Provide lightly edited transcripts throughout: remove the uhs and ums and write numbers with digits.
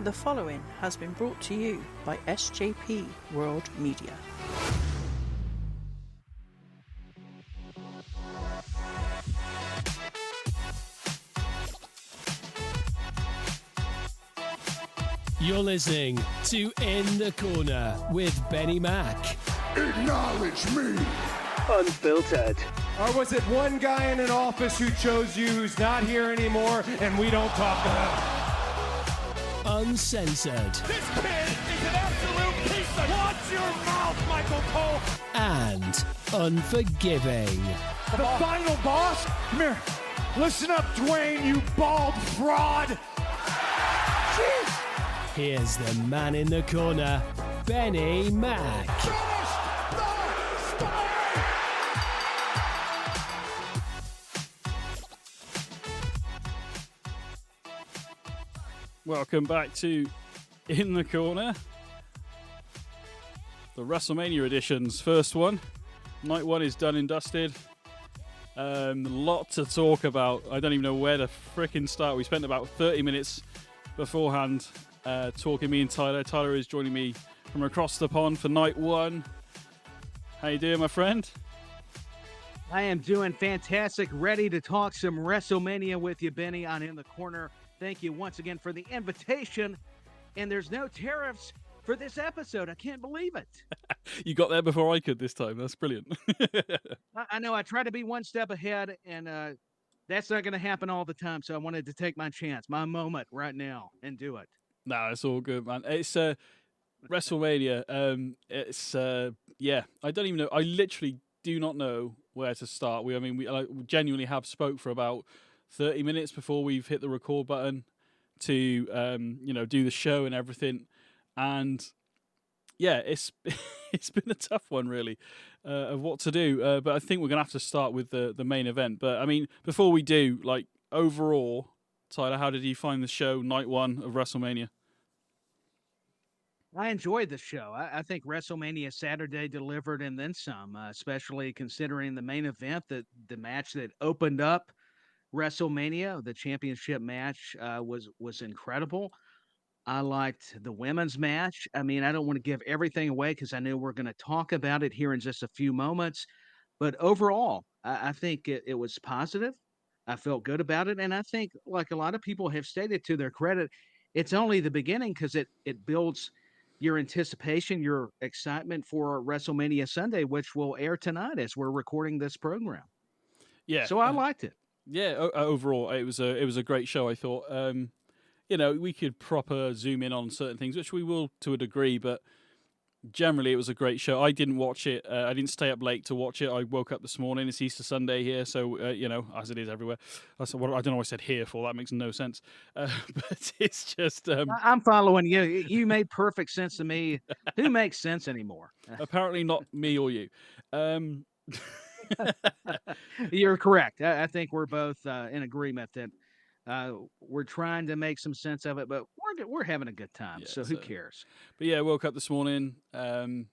The following has been brought to you by SJP World Media. You're listening to In the Corner with Benny Mac. Acknowledge me! Unfiltered. Or was it one guy in an office who chose you who's not here anymore and we don't talk to him? Uncensored. This kid is an absolute piece of... Watch your mouth, Michael Cole! And unforgiving. The final boss? Come here. Listen up, Dwayne, you bald fraud! Jeez! Here's the man in the corner, Benny Mac. Welcome back to In the Corner. The WrestleMania editions. First one. Night one is done and dusted. A lot to talk about. I don't even know where to frickin' start. We spent about 30 minutes beforehand talking, me and Tyler. Tyler is joining me from across the pond for night one. How you doing, my friend? I am doing fantastic. Ready to talk some WrestleMania with you, Benny, on In the Corner. Thank you once again for the invitation. And there's no tariffs for this episode. I can't believe it. You got there before I could this time. That's brilliant. I know I try to be one step ahead, and that's not going to happen all the time. So I wanted to take my chance, my moment right now, and do it. Nah, it's all good, man. It's WrestleMania. I don't even know. I literally do not know where to start. We genuinely have spoke for about 30 minutes before we've hit the record button to do the show and everything. And yeah, it's it's been a tough one really of what to do. But I think we're gonna have to start with the main event. But I mean, before we do, like overall, Tyler, how did you find the show night one of WrestleMania? I enjoyed the show. I think WrestleMania Saturday delivered and then some, especially considering the main event, the match that opened up WrestleMania, the championship match, was incredible. I liked the women's match. I mean, I don't want to give everything away because I know we're going to talk about it here in just a few moments. But overall, I think it was positive. I felt good about it. And I think, like a lot of people have stated to their credit, it's only the beginning because it builds your anticipation, your excitement for WrestleMania Sunday, which will air tonight as we're recording this program. Yeah. So I liked it. Yeah, overall, it was a great show, I thought. We could proper zoom in on certain things, which we will to a degree, but generally it was a great show. I didn't watch it. I didn't stay up late to watch it. I woke up this morning. It's Easter Sunday here, so, as it is everywhere. I don't know what I said here for. That makes no sense. But it's just... I'm following you. You made perfect sense to me. Who makes sense anymore? Apparently not me or you. You're correct. I think we're both in agreement that we're trying to make some sense of it, but we're having a good time. Yeah, so who cares? But yeah, I woke up this morning, and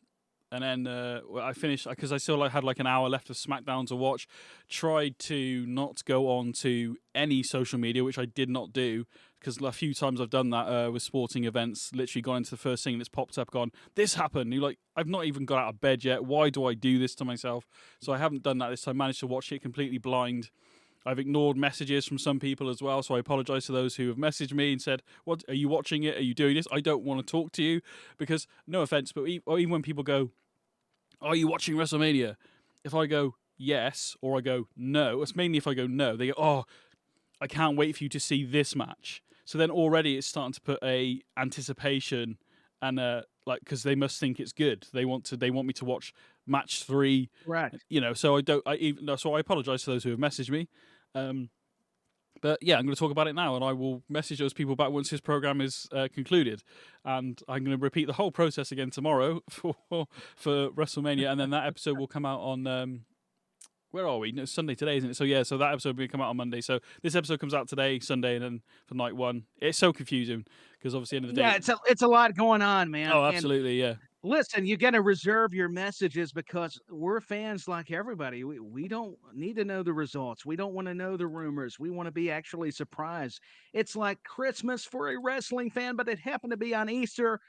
then I finished because I still had like an hour left of SmackDown to watch. Tried to not go on to any social media, which I did not do because a few times I've done that with sporting events. Literally gone into the first thing and it's popped up, gone, this happened. You're like, I've not even got out of bed yet. Why do I do this to myself? So I haven't done that this time. Managed to watch it completely blind. I've ignored messages from some people as well, so I apologise to those who have messaged me and said, "What are you watching it? Are you doing this?" I don't want to talk to you because, no offence, but even when people go, "Are you watching WrestleMania?" If I go yes or I go no, it's mainly if I go no. They go, "Oh, I can't wait for you to see this match." So then already it's starting to put a anticipation and because they must think it's good. They want me to watch match 3, right? So I apologise to those who have messaged me. But yeah, I'm going to talk about it now, and I will message those people back once this program is concluded. And I'm going to repeat the whole process again tomorrow for WrestleMania, and then that episode will come out on where are we? No, Sunday today, isn't it? So yeah, so that episode will come out on Monday. So this episode comes out today, Sunday, and then for night one, it's so confusing because obviously, end of the day, it's a lot going on, man. Oh, absolutely, and, Listen, you got to reserve your messages because we're fans like everybody. We don't need to know the results. We don't want to know the rumors. We want to be actually surprised. It's like Christmas for a wrestling fan, but it happened to be on Easter.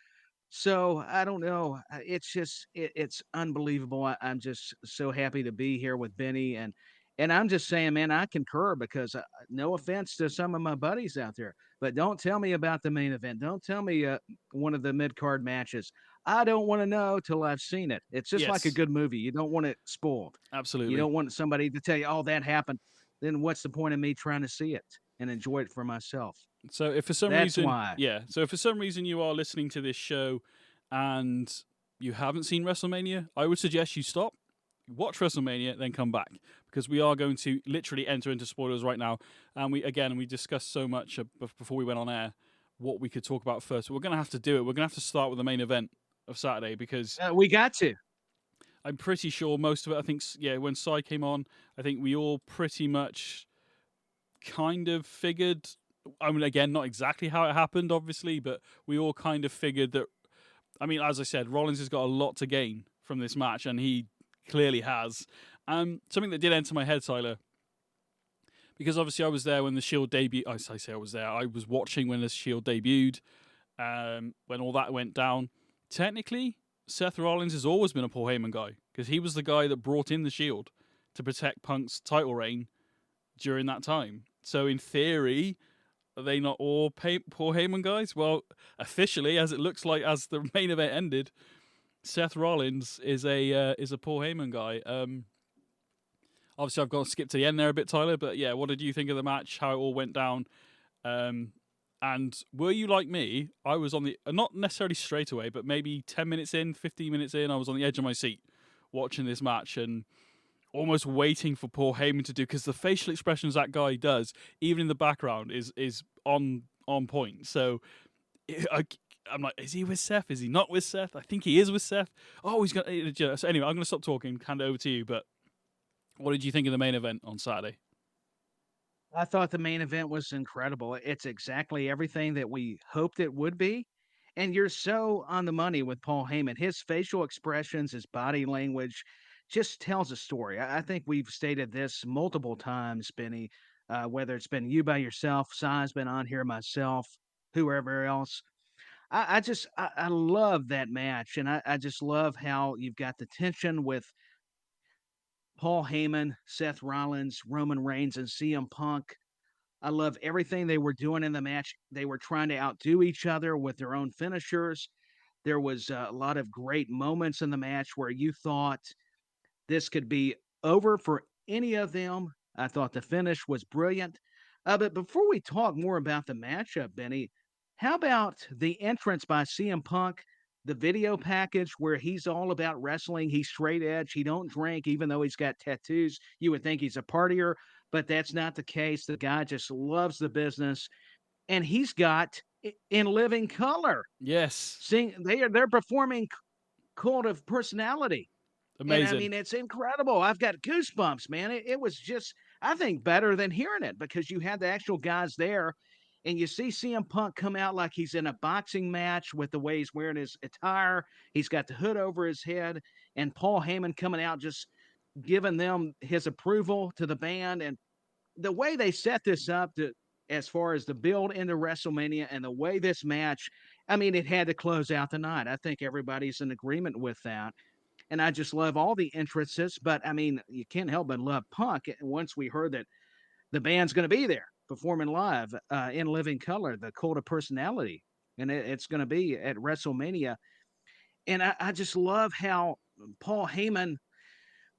So I don't know. It's just it's unbelievable. I'm just so happy to be here with Benny, and I'm just saying, man, I concur because no offense to some of my buddies out there, but don't tell me about the main event. Don't tell me one of the mid card matches. I don't want to know till I've seen it. It's just like a Yes, good movie. You don't want it spoiled. You absolutely. don't want somebody to tell you, "Oh, that happened." Then what's the point of me trying to see it and enjoy it for myself? So if for some That's reason, why. yeah, so if for some reason you are listening to this show and you haven't seen WrestleMania, I would suggest you stop, watch WrestleMania, then come back because we are going to literally enter into spoilers right now. And we discussed so much before we went on air what we could talk about first. But we're going to have to do it. We're going to have to start with the main event of Saturday because We got to. I'm pretty sure most of it. I think when Sai came on, I think we all pretty much kind of figured. I mean, again, not exactly how it happened, obviously, but we all kind of figured that. I mean, as I said, Rollins has got a lot to gain from this match, and he clearly has. Something that did enter my head, Tyler, because obviously I was there when the Shield debuted. I say I was there. I was watching when the Shield debuted, when all that went down. Technically, Seth Rollins has always been a Paul Heyman guy because he was the guy that brought in the Shield to protect Punk's title reign during that time. So in theory, are they not all Paul Heyman guys? Well, officially, as it looks like, as the main event ended, Seth Rollins is a Paul Heyman guy. Obviously, I've got to skip to the end there a bit, Tyler. But yeah, what did you think of the match? How it all went down? And were you like me? I was on the not necessarily straight away, but maybe 10 minutes in, 15 minutes in, I was on the edge of my seat watching this match and almost waiting for Paul Heyman to do, because the facial expressions that guy does, even in the background, is on point. So I'm like, is he with Seth? Is he not with Seth? I think he is with Seth. Oh, he's going to... So anyway, I'm going to stop talking, hand it over to you. But what did you think of the main event on Saturday? I thought the main event was incredible. It's exactly everything that we hoped it would be. And you're so on the money with Paul Heyman. His facial expressions, his body language just tells a story. I think we've stated this multiple times, Benny, whether it's been you by yourself, Sai's been on here, myself, whoever else. I love that match. And I just love how you've got the tension with Paul Heyman, Seth Rollins, Roman Reigns, and CM Punk. I love everything they were doing in the match. They were trying to outdo each other with their own finishers. There was a lot of great moments in the match where you thought this could be over for any of them. I thought the finish was brilliant. But before we talk more about the matchup, Benny, how about the entrance by CM Punk, the video package where he's all about wrestling? He's straight edge. He don't drink, even though he's got tattoos. You would think he's a partier, but that's not the case. The guy just loves the business, and he's got in living color. Yes. They're performing Cult of Personality. And I Amazing. mean, it's incredible. I've got goosebumps, man. It was just, I think, better than hearing it because you had the actual guys there, and you see CM Punk come out like he's in a boxing match with the way he's wearing his attire. He's got the hood over his head, and Paul Heyman coming out just giving them his approval to the band. And the way they set this up as far as the build into WrestleMania and the way this match, I mean, it had to close out the night. I think everybody's in agreement with that. And I just love all the entrances, but I mean, you can't help but love Punk. Once we heard that the band's going to be there performing live in living color, the Cult of Personality, and it's going to be at WrestleMania. And I just love how Paul Heyman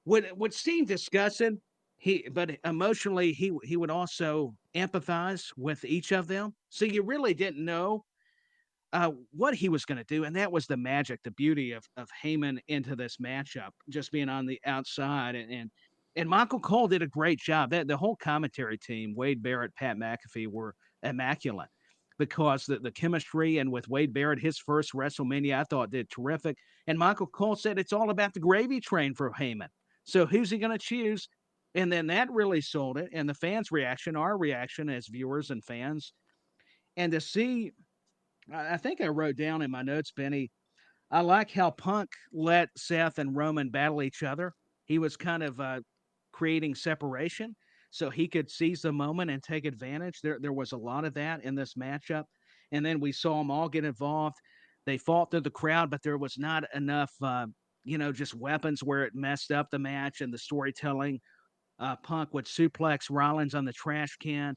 would seem disgusted. But emotionally, he would also empathize with each of them. So you really didn't know what he was going to do, and that was the magic, the beauty of Heyman into this matchup, just being on the outside, and Michael Cole did a great job. That the whole commentary team, Wade Barrett, Pat McAfee, were immaculate because the chemistry, and with Wade Barrett, his first WrestleMania, I thought did terrific. And Michael Cole said it's all about the gravy train for Heyman. So who's he going to choose? And then that really sold it. And the fans' reaction, our reaction as viewers and fans, and to see, I think I wrote down in my notes, Benny, I like how Punk let Seth and Roman battle each other. He was kind of creating separation so he could seize the moment and take advantage. There was a lot of that in this matchup. And then we saw them all get involved. They fought through the crowd, but there was not enough, just weapons where it messed up the match and the storytelling. Punk would suplex Rollins on the trash can.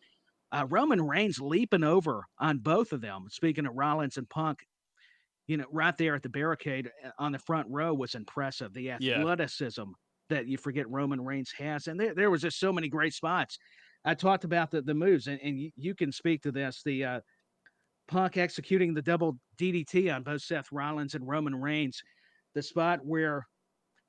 Roman Reigns leaping over on both of them. Speaking of Rollins and Punk, right there at the barricade on the front row was impressive. The Yeah. athleticism that you forget Roman Reigns has. And there was just so many great spots. I talked about the moves, and you can speak to this. The Punk executing the double DDT on both Seth Rollins and Roman Reigns. The spot where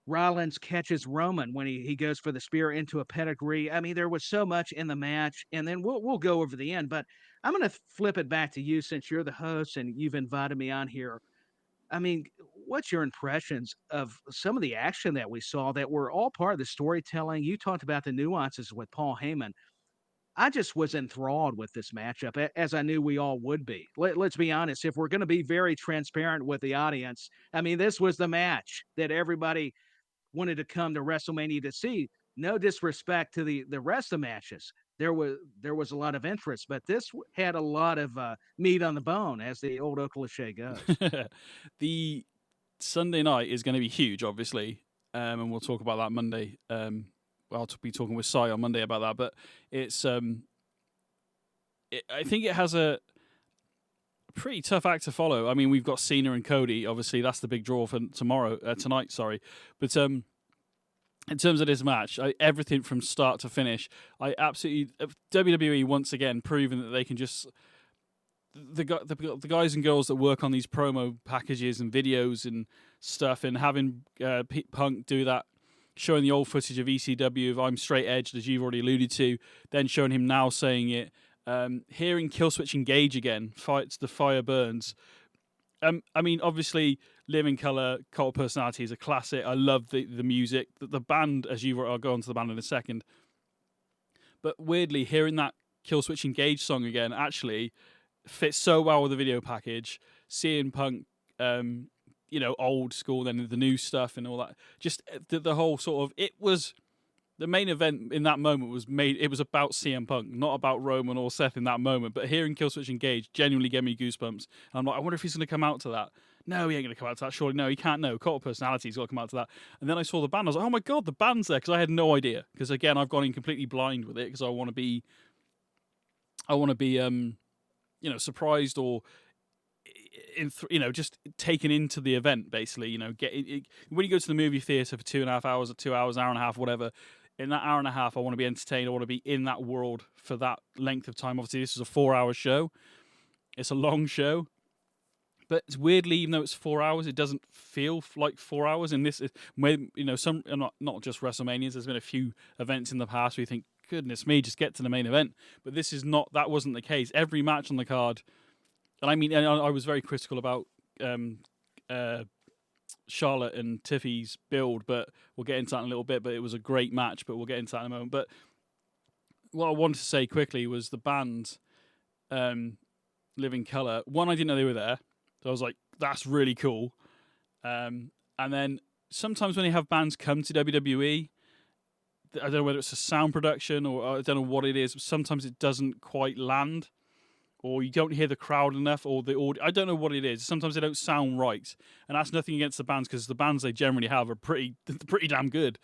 Rollins catches Roman when he goes for the spear into a pedigree. I mean, there was so much in the match, and then we'll go over the end. But I'm going to flip it back to you since you're the host and you've invited me on here. I mean, what's your impressions of some of the action that we saw that were all part of the storytelling? You talked about the nuances with Paul Heyman. I just was enthralled with this matchup, as I knew we all would be. Let's be honest. If we're going to be very transparent with the audience, I mean, this was the match that everybody wanted to come to WrestleMania to see. No disrespect to the rest of the matches. There was a lot of interest, but this had a lot of meat on the bone, as the old cliche goes. The Sunday night is going to be huge, obviously, and we'll talk about that Monday. I'll be talking with Sai on Monday about that, but it's I think it has a pretty tough act to follow. I mean, we've got Cena and Cody. Obviously, that's the big draw for tonight. Sorry, but in terms of this match, everything from start to finish, I absolutely WWE once again proven that they can just the guys and girls that work on these promo packages and videos and stuff, and having Punk do that, showing the old footage of ECW of I'm straight edged, as you've already alluded to, then showing him now saying it. Hearing Killswitch engage again, fights the fire burns. I mean, obviously, Living Colour, Cult Personality is a classic. I love the music. The band, I'll go on to the band in a second. But weirdly, hearing that Killswitch engage song again actually fits so well with the video package. Seeing Punk, old school, then the new stuff and all that. Just the whole sort of, it was... The main event in that moment it was about CM Punk, not about Roman or Seth in that moment. But hearing Killswitch engage genuinely gave me goosebumps. And I'm like, I wonder if he's going to come out to that. No, he ain't going to come out to that. Surely, no, he can't. No, Cult Personality's got to come out to that. And then I saw the band. I was like, oh my God, the band's there. Because I had no idea. Because again, I've gone in completely blind with it. Because I want to be, surprised or, just taken into the event, basically. When you go to the movie theatre for 2.5 hours or 2 hours, hour and a half, whatever, in that hour and a half, I want to be entertained. I want to be in that world for that length of time. Obviously, this is a 4-hour show. It's a long show. But it's weirdly, even though it's 4 hours, it doesn't feel like 4 hours. And this is, some not just WrestleManias. There's been a few events in the past where you think, goodness me, just get to the main event. But this is not. That wasn't the case. Every match on the card, and I mean, I was very critical about Charlotte and Tiffy's build, but we'll get into that in a little bit. But it was a great match, but we'll get into that in a moment. But what I wanted to say quickly was the band, Living Colour. One, I didn't know they were there. So I was like, that's really cool. And then sometimes when they have bands come to WWE, I don't know whether it's a sound production or I don't know what it is. Sometimes it doesn't quite land, or you don't hear the crowd enough, or the audio. I don't know what it is. Sometimes they don't sound right, and that's nothing against the bands because the bands they generally have are pretty damn good.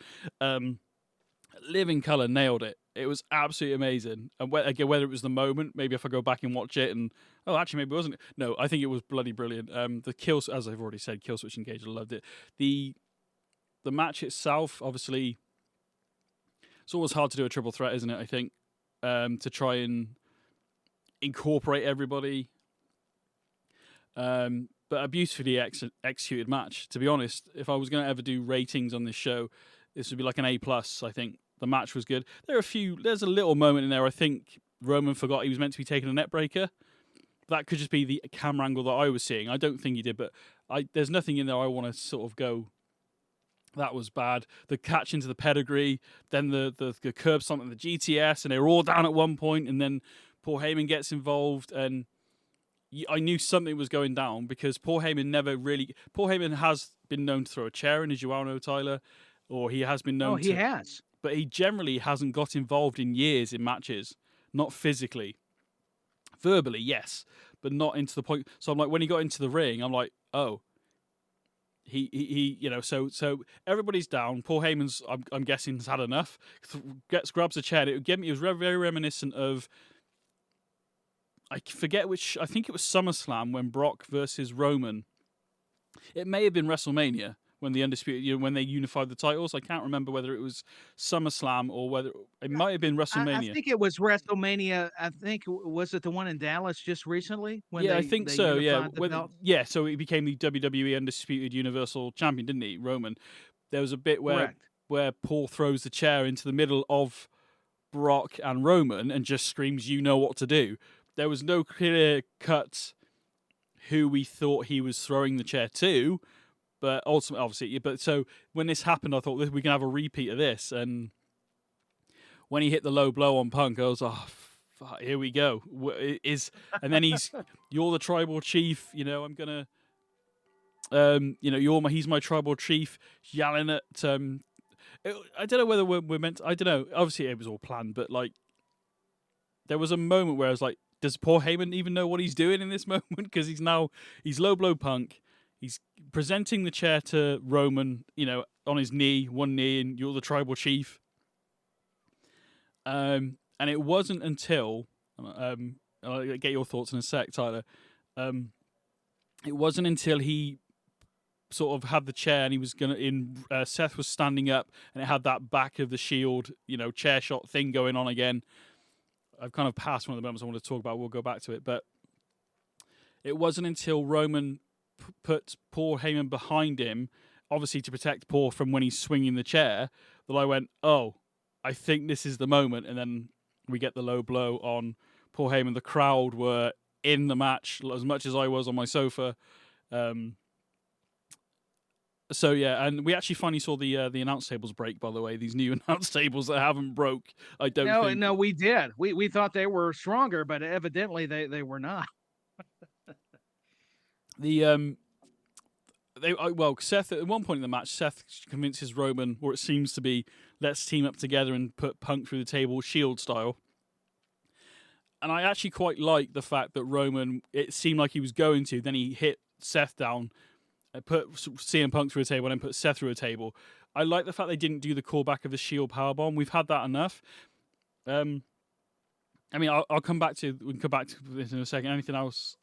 Living Colour nailed it. It was absolutely amazing. And again, whether it was the moment, maybe if I go back and watch it, and actually maybe it wasn't. No, I think it was bloody brilliant. The kills, as I've already said, Killswitch Engage, I loved it. The match itself, obviously, it's always hard to do a triple threat, isn't it? I think to try and incorporate everybody. But a beautifully executed match. To be honest, if I was going to ever do ratings on this show, this would be like an A+. I think the match was good. There's a little moment in there. I think Roman forgot he was meant to be taking a net breaker. That could just be the camera angle that I was seeing. I don't think he did, but there's nothing in there I want to sort of go, that was bad. The catch into the pedigree, then the curb stomp and the GTS, and they were all down at one point, and then Paul Heyman gets involved, and I knew something was going down because Paul Heyman never really. Paul Heyman has been known to throw a chair in, as you all know, Tyler, or he has been known Oh, he to. has. But he generally hasn't got involved in years in matches, not physically. Verbally, yes, but not into the point. So I'm like, when he got into the ring, I'm like, oh, he so everybody's down. Paul Heyman's, I'm guessing, has had enough. Grabs a chair. It was very, very reminiscent of, I forget which, I think it was SummerSlam when Brock versus Roman. It may have been WrestleMania when the Undisputed, when they unified the titles. I can't remember whether it was SummerSlam or whether it might have been WrestleMania. I think it was WrestleMania. I think, was it the one in Dallas just recently? When I think so. Yeah, yeah. So he became the WWE Undisputed Universal Champion, didn't he, Roman? There was a bit where Paul throws the chair into the middle of Brock and Roman and just screams, "You know what to do." There was no clear cut who we thought he was throwing the chair to, but ultimately, obviously, but so when this happened, I thought we can have a repeat of this. And when he hit the low blow on Punk, I was, oh, fuck, here we go. And then you're the tribal chief. I'm gonna, he's my tribal chief, yelling at. I don't know whether we're meant. I don't know. Obviously, it was all planned, but like, there was a moment where I was like, does Paul Heyman even know what he's doing in this moment? Because he's low blow Punk. He's presenting the chair to Roman, on his knee, one knee, and you're the tribal chief. And it wasn't until, I'll get your thoughts in a sec, Tyler. It wasn't until he sort of had the chair and he was Seth was standing up and it had that back of the Shield, chair shot thing going on again. I've kind of passed one of the moments I want to talk about. We'll go back to it. But it wasn't until Roman put Paul Heyman behind him, obviously to protect Paul from when he's swinging the chair, that I went, oh, I think this is the moment. And then we get the low blow on Paul Heyman. The crowd were in the match as much as I was on my sofa. So yeah, and we actually finally saw the announce tables break. By the way, these new announce tables that haven't broke. I don't. No, we did. We thought they were stronger, but evidently they were not. Seth at one point in the match, Seth convinces Roman, or it seems to be, let's team up together and put Punk through the table, Shield style. And I actually quite like the fact that Roman, it seemed like he was going to, then he hit Seth down. Put CM Punk through a table and then put Seth through a table. I like the fact they didn't do the callback of the Shield powerbomb. We've had that enough. I'll come back to this in a second. Anything else?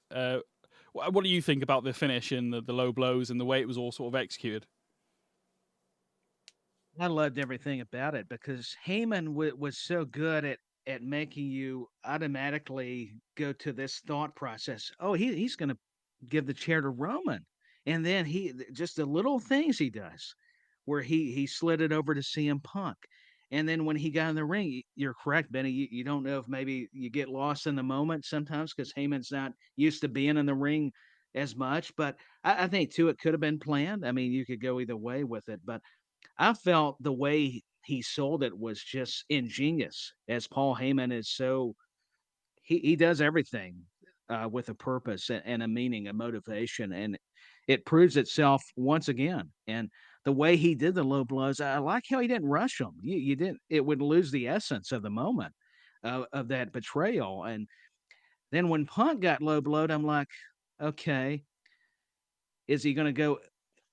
What do you think about the finish and the low blows and the way it was all sort of executed? I loved everything about it because Heyman was so good at making you automatically go to this thought process. Oh, he's going to give the chair to Roman. And then just the little things he does, where he slid it over to CM Punk. And then when he got in the ring, you're correct, Benny. You don't know if maybe you get lost in the moment sometimes because Heyman's not used to being in the ring as much. But I think, too, it could have been planned. I mean, you could go either way with it. But I felt the way he sold it was just ingenious, as Paul Heyman is so – he does everything with a purpose and a meaning, a motivation. And it proves itself once again. And the way he did the low blows, I like how he didn't rush them. You didn't, it would lose the essence of the moment of that betrayal. And then when Punk got low blowed, I'm like, okay, is he going to go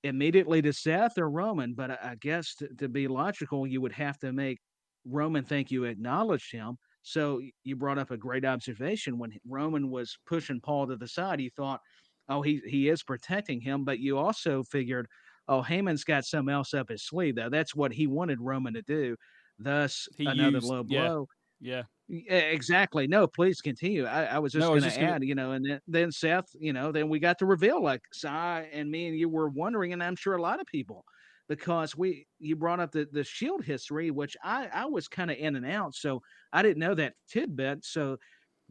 immediately to Seth or Roman? But I guess to be logical, you would have to make Roman think you acknowledged him. So you brought up a great observation. When Roman was pushing Paul to the side, you thought, oh, he is protecting him, but you also figured, oh, Heyman's got something else up his sleeve, though. That's what he wanted Roman to do. Thus, another low blow. Yeah. Exactly. No, please continue. I was just going to add, and then Seth, then we got the reveal, like Sai and me and you were wondering, and I'm sure a lot of people, because you brought up the Shield history, which I was kind of in and out, so I didn't know that tidbit. So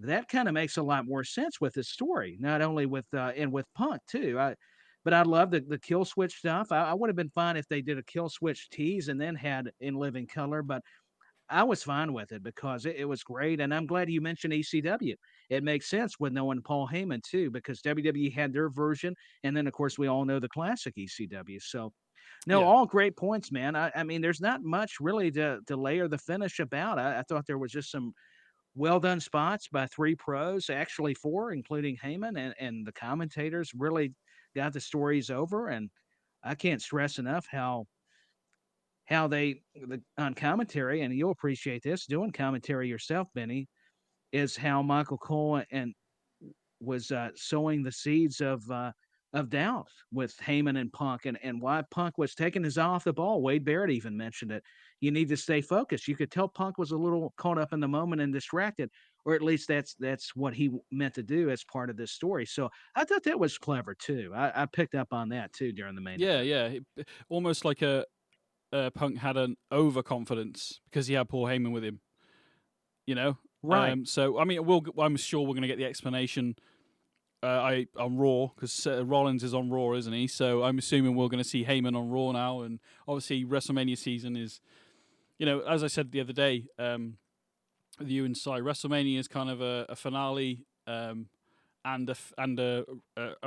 that kind of makes a lot more sense with this story, not only with and with Punk too. But I love the kill switch stuff. I would have been fine if they did a kill switch tease and then had In Living Color, but I was fine with it because it was great, and I'm glad you mentioned ECW. It makes sense with knowing Paul Heyman too, because WWE had their version, and then of course we all know the classic ECW. So, no, Yeah. all great points, man. I mean, there's not much really to layer the finish about. I thought there was just some well done spots by three pros, actually four, including Heyman, and the commentators really got the stories over. And I can't stress enough how on commentary, and you'll appreciate this doing commentary yourself, Benny, is how Michael Cole and was sowing the seeds of doubt with Heyman and Punk, and why Punk was taking his eye off the ball. Wade Barrett even mentioned it. You need to stay focused. You could tell Punk was a little caught up in the moment and distracted, or at least that's what he meant to do as part of this story. So I thought that was clever too. I picked up on that too during the main Yeah, event. yeah. Almost like a Punk had an overconfidence because he had Paul Heyman with him. You know, Right. so I mean, I'm sure we're going to get the explanation. On Raw because Rollins is on Raw, isn't he? So I'm assuming we're going to see Heyman on Raw now, and obviously WrestleMania season is, as I said the other day, with you and Si, WrestleMania is kind of a finale and a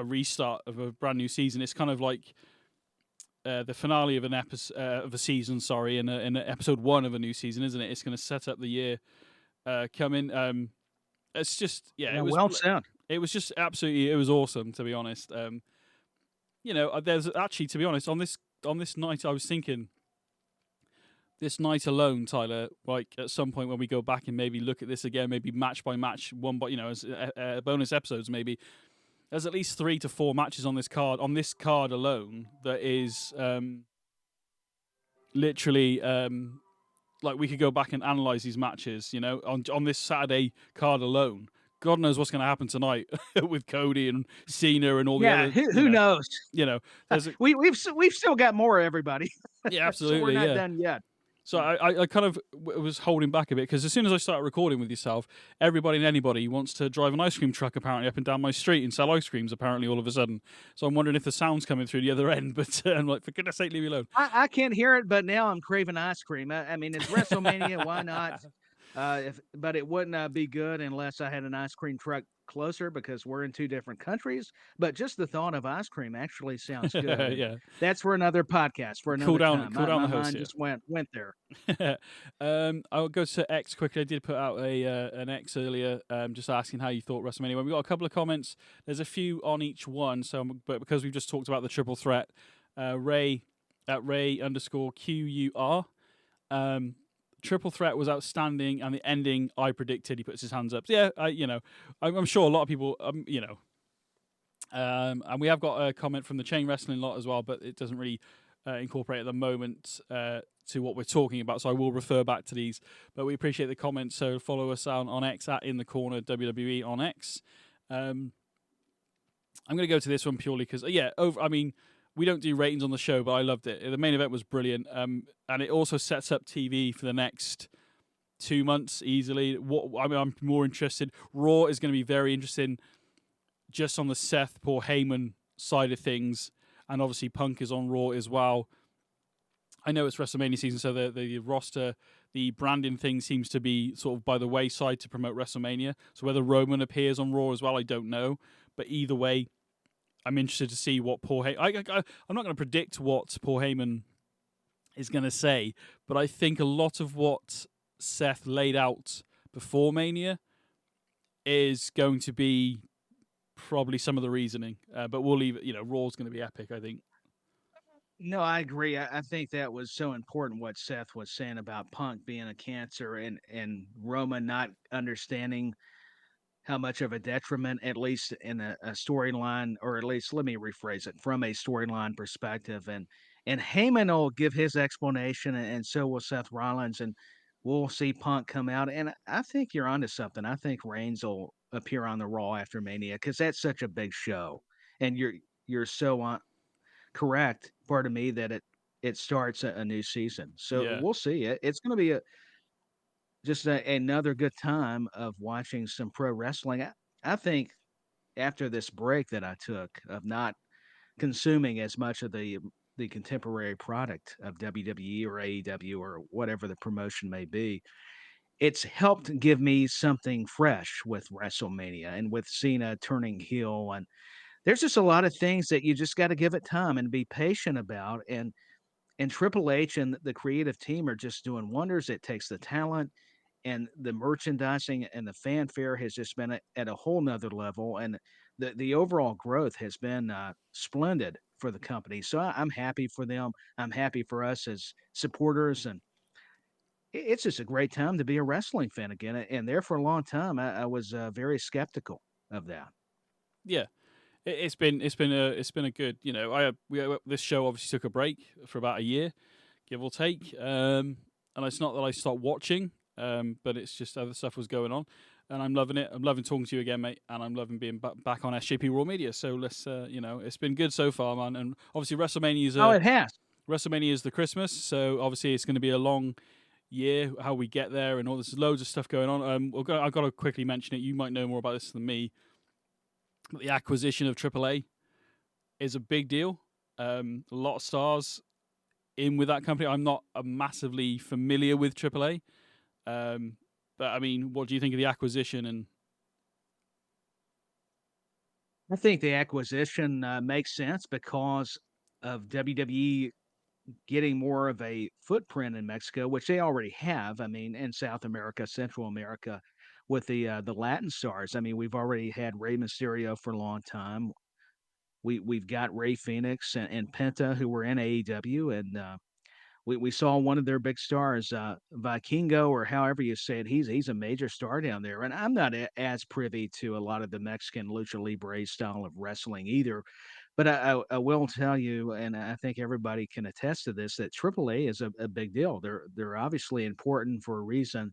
restart of a brand new season. It's kind of like the finale of an episode of a season, sorry, in episode 1 of a new season, isn't it? It's going to set up the year coming. It's just it was well said. It was just absolutely, it was awesome, to be honest. There's actually, to be honest, on this night, I was thinking, this night alone, Tyler, like at some point when we go back and maybe look at this again, maybe match by match, as bonus episodes, maybe there's at least 3 to 4 matches on this card alone that is literally like we could go back and analyze these matches, on this Saturday card alone. God knows what's going to happen tonight with Cody and Cena and all the other. Who knows? We've still got more, everybody. Yeah, absolutely. So we're not done yet. So I kind of was holding back a bit because as soon as I started recording with yourself, everybody and anybody wants to drive an ice cream truck apparently up and down my street and sell ice creams apparently all of a sudden. So I'm wondering if the sound's coming through the other end, but I'm like, for goodness sake, leave me alone. I can't hear it, but now I'm craving ice cream. I mean, it's WrestleMania. Why not? But it wouldn't be good unless I had an ice cream truck closer because we're in 2 different countries. But just the thought of ice cream actually sounds good. Yeah, that's for another podcast. For another time. Cool down the host. Mind just went there. I'll go to X quickly. I did put out an X earlier, just asking how you thought WrestleMania went. We got a couple of comments. There's a few on each one. But because we've just talked about the triple threat, Ray at Ray_QUR. Triple threat was outstanding, and the ending I predicted. He puts his hands up. Yeah, I'm sure a lot of people, and we have got a comment from the Chain Wrestling lot as well, but it doesn't really incorporate at the moment to what we're talking about. So I will refer back to these, but we appreciate the comments. So follow us on X at In the Corner WWE on X. I'm going to go to this one purely because we don't do ratings on the show, but I loved it. The main event was brilliant, and it also sets up TV for the next 2 months easily. I'm more interested. Raw is going to be very interesting, just on the Seth Paul Heyman side of things, and obviously Punk is on Raw as well. I know it's WrestleMania season, so the roster, the branding thing seems to be sort of by the wayside to promote WrestleMania. So whether Roman appears on Raw as well, I don't know. But either way, I'm interested to see what Paul Heyman... I'm not going to predict what Paul Heyman is going to say, but I think a lot of what Seth laid out before Mania is going to be probably some of the reasoning. But we'll leave it, Raw's going to be epic, I think. No, I agree. I think that was so important what Seth was saying about Punk being a cancer and Roman not understanding how much of a detriment, at least in a storyline, or at least let me rephrase it, from a storyline perspective. And Heyman will give his explanation, and so will Seth Rollins, and we'll see Punk come out. And I think you're onto something. I think Reigns will appear on the Raw after Mania because that's such a big show. And you're so correct, pardon me, that it starts a new season. So we'll see. It's going to be just another good time of watching some pro wrestling. I think after this break that I took of not consuming as much of the the contemporary product of WWE or AEW or whatever the promotion may be. It's helped give me something fresh with WrestleMania and with Cena turning heel. And there's just a lot of things that you just got to give it time and be patient about. And Triple H and the creative team are just doing wonders. It takes the talent, and the merchandising and the fanfare has just been at a whole nother level. And the overall growth has been splendid for the company. So I'm happy for them. I'm happy for us as supporters, and it's just a great time to be a wrestling fan again. And there for a long time, I was very skeptical of that. Yeah, it's been a good, this show obviously took a break for about a year, give or take, and it's not that I stopped watching, but it's just other stuff was going on, and I'm loving it. I'm loving talking to you again, mate, and I'm loving being back on SJP Raw Media. So let's, it's been good so far, man. And obviously It has. WrestleMania is the Christmas, so obviously it's going to be a long year how we get there, and all this loads of stuff going on. I've got to quickly mention it. You might know more about this than me. The acquisition of AAA is a big deal. A lot of stars in with that company. I'm not massively familiar with AAA, but I mean, what do you think of the acquisition? And I think the acquisition makes sense because of WWE getting more of a footprint in Mexico, which they already have. I mean, in South America, Central America, with the Latin stars. I mean, we've already had Rey Mysterio for a long time. We've got Ray Phoenix and Penta, who were in AEW, and we saw one of their big stars, Vikingo, or however you say it. He's a major star down there, and I'm not as privy to a lot of the Mexican lucha libre style of wrestling either. But I will tell you, and I think everybody can attest to this, that AAA is a big deal. They're obviously important for a reason,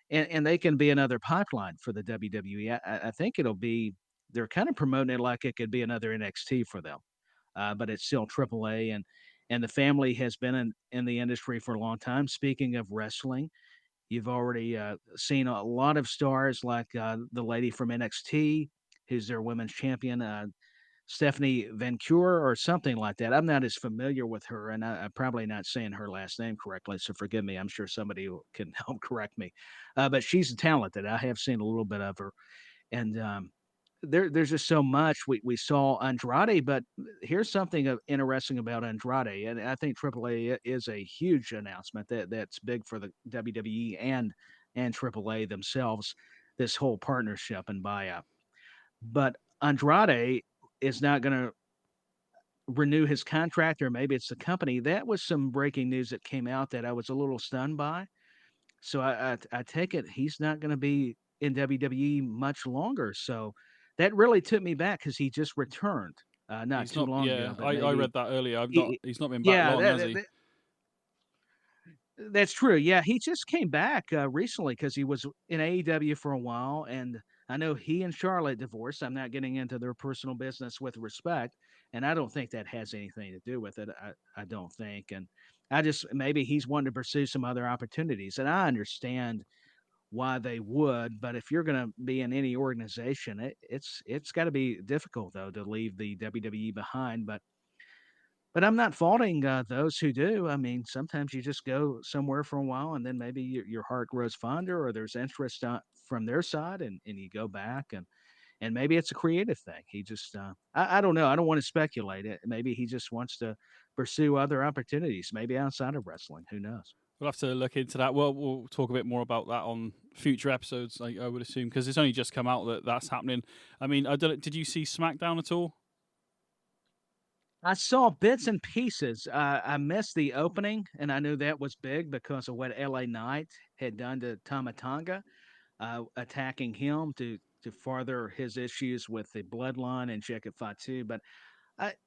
and they can be another pipeline for the WWE. I think it'll be, they're kind of promoting it like it could be another NXT for them, but it's still AAA, and the family has been in the industry for a long time. Speaking of wrestling, you've already seen a lot of stars like the lady from NXT, who's their women's champion, Stephanie Vancouver or something like that. I'm not as familiar with her, and I'm probably not saying her last name correctly, so forgive me. I'm sure somebody can help correct me. But she's talented. I have seen a little bit of her, and there's just so much. We saw Andrade, but here's something interesting about Andrade, and I think AAA is a huge announcement that's big for the WWE and AAA themselves. This whole partnership and buyout, but Andrade is not going to renew his contract, or maybe it's the company. That was some breaking news that came out that I was a little stunned by. So I take it he's not going to be in WWE much longer. So that really took me back because he just returned not he's too not. long Yeah, ago. But I maybe read that earlier. he, He's not been back yeah, long, has he? That's true. Yeah, he just came back recently because he was in AEW for a while, and I know he and Charlotte divorced. I'm not getting into their personal business with respect, and I don't think that has anything to do with it. I don't think, and I just maybe he's wanting to pursue some other opportunities, and I understand why they would. But if you're going to be in any organization, it's got to be difficult though to leave the WWE behind. But I'm not faulting those who do. I mean, sometimes you just go somewhere for a while, and then maybe your heart grows fonder, or there's interest from their side, and you go back, and maybe it's a creative thing. He just, I don't know. I don't want to speculate it. Maybe he just wants to pursue other opportunities, maybe outside of wrestling. Who knows? We'll have to look into that. Well, we'll talk a bit more about that on future episodes, I would assume, because it's only just come out that that's happening. I mean, I don't. Did you see SmackDown at all? I saw bits and pieces. I missed the opening, and I knew that was big because of what LA Knight had done to Tama Tonga, attacking him to further his issues with the bloodline and Jacob Fatu. But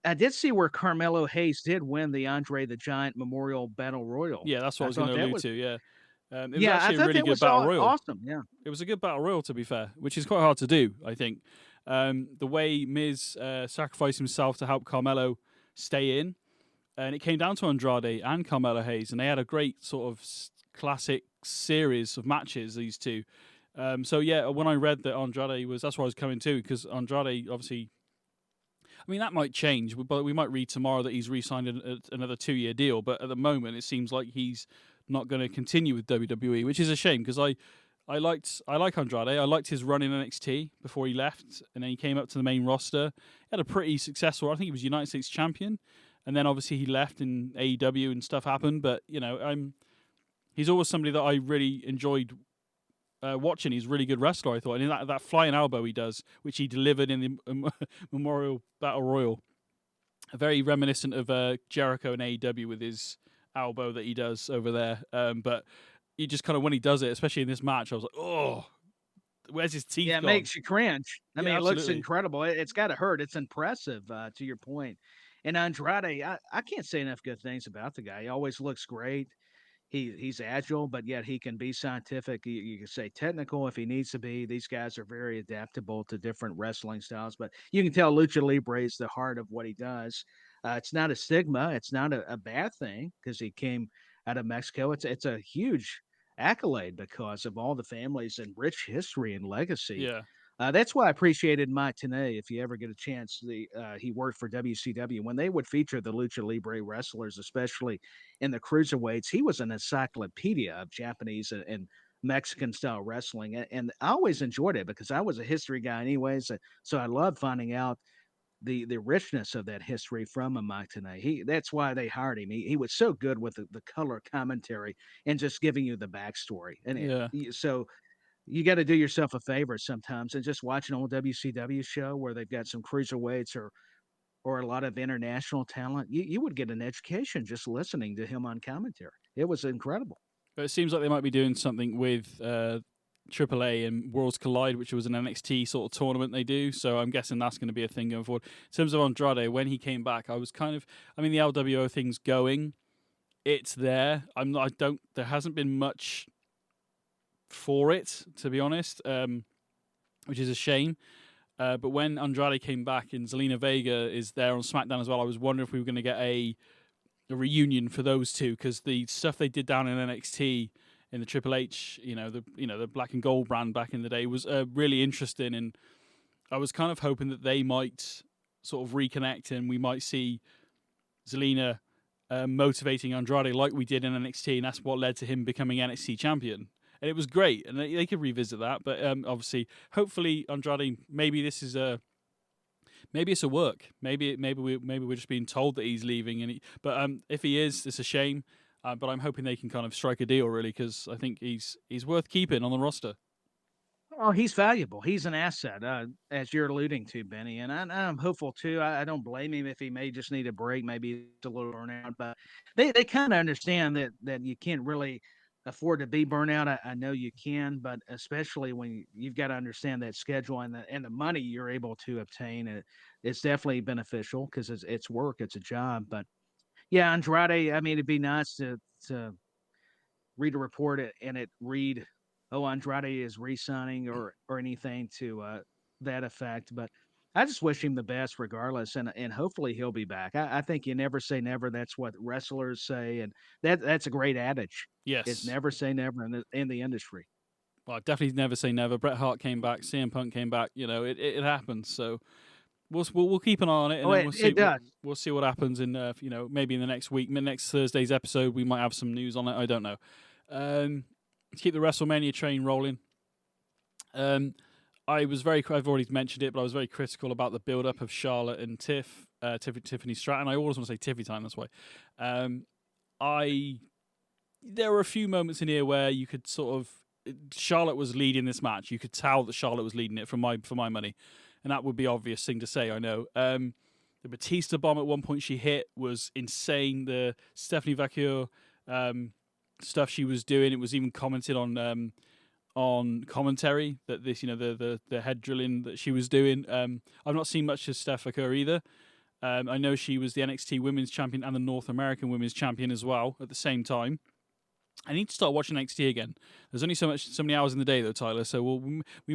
I did see where Carmelo Hayes did win the Andre the Giant Memorial Battle Royal. Yeah, that's what I was going to allude to. Yeah, it was yeah, I actually a thought really that good was battle royal. awesome. Yeah, It was a good battle royal, to be fair, which is quite hard to do, I think. The way Miz sacrificed himself to help Carmelo stay in, and it came down to Andrade and Carmelo Hayes, and they had a great sort of classic series of matches, these two. So yeah, when I read that Andrade was, that's why I was coming to, because Andrade obviously I mean, that might change, but we might read tomorrow that he's re-signed another 2-year deal. But at the moment, it seems like he's not going to continue with WWE, which is a shame because I like Andrade. I liked his run in NXT before he left, and then he came up to the main roster. He had a pretty successful. I think he was United States champion, and then obviously he left in AEW and stuff happened. But he's always somebody that I really enjoyed watching. He's a really good wrestler, I thought, and that flying elbow he does, which he delivered in the Memorial Battle Royal, very reminiscent of Jericho in AEW with his elbow that he does over there. But you just kind of, when he does it, especially in this match, I was like, oh, where's his teeth? Yeah, it gone? makes you cringe. I mean, absolutely. It looks incredible. It's got to hurt. It's impressive, to your point. And Andrade, I can't say enough good things about the guy. He always looks great. He's agile, but yet he can be scientific. You can say technical if he needs to be. These guys are very adaptable to different wrestling styles, but you can tell Lucha Libre is the heart of what he does. It's not a stigma. It's not a bad thing because he came out of Mexico. It's a huge accolade because of all the families and rich history and legacy. Yeah. That's why I appreciated Mike Tenay. If you ever get a chance, he worked for WCW. When they would feature the Lucha Libre wrestlers, especially in the cruiserweights, he was an encyclopedia of Japanese and Mexican style wrestling. And I always enjoyed it because I was a history guy anyways. So I loved finding out the richness of that history from Mike Tenay. That's why they hired him. He was so good with the color commentary and just giving you the backstory. And so you got to do yourself a favor sometimes and just watch an old WCW show where they've got some cruiserweights or a lot of international talent. You would get an education just listening to him on commentary. It was incredible. But it seems like they might be doing something with AAA and Worlds Collide, which was an NXT sort of tournament they do. So I'm guessing that's going to be a thing going forward. In terms of Andrade, when he came back, I was the LWO thing's going. It's there. There hasn't been much for it, to be honest, which is a shame. But when Andrade came back and Zelina Vega is there on SmackDown as well, I was wondering if we were going to get a reunion for those two, because the stuff they did down in NXT in the Triple H, the black and gold brand back in the day was really interesting, and I was kind of hoping that they might sort of reconnect and we might see Zelina motivating Andrade like we did in NXT, and that's what led to him becoming NXT champion. And it was great, and they could revisit that. But obviously, hopefully, Andrade, maybe this is maybe it's a work. Maybe we're just being told that he's leaving. But if he is, it's a shame. But I'm hoping they can kind of strike a deal, really, because I think he's worth keeping on the roster. Oh, he's valuable. He's an asset, as you're alluding to, Benny. And I'm hopeful, too. I don't blame him if he may just need a break. Maybe it's a little burnout. But they kind of understand that you can't really afford to be burnout. I know you can, but especially when you've got to understand that schedule and the money you're able to obtain, it's definitely beneficial because it's work, it's a job. But yeah, Andrade, I mean, it'd be nice to read a report and it read, oh, Andrade is re-signing or anything to that effect. But I just wish him the best regardless, and hopefully he'll be back. I think you never say never. That's what wrestlers say, and that's a great adage. Yes. It's never say never in the industry. Well, definitely never say never. Bret Hart came back, CM Punk came back. It happens. So we'll keep an eye on it, and then we'll see. We'll see what happens in maybe in the next week, next Thursday's episode. We might have some news on it. I don't know. Let's keep the WrestleMania train rolling. I've already mentioned it, but I was very critical about the build-up of Charlotte and Tiffany Stratton. I always want to say Tiffy time, that's why. There were a few moments in here where you could Charlotte was leading this match. You could tell that Charlotte was leading it for my money, and that would be obvious thing to say, I know. The Batista bomb at one point she hit was insane. The Stephanie Vacchio stuff she was doing, it was even commented on commentary that this, the head drilling that she was doing. I've not seen much of Steph occur either. I know she was the NXT Women's Champion and the North American Women's Champion as well at the same time. I need to start watching NXT again. There's only so many hours in the day though, Tyler. So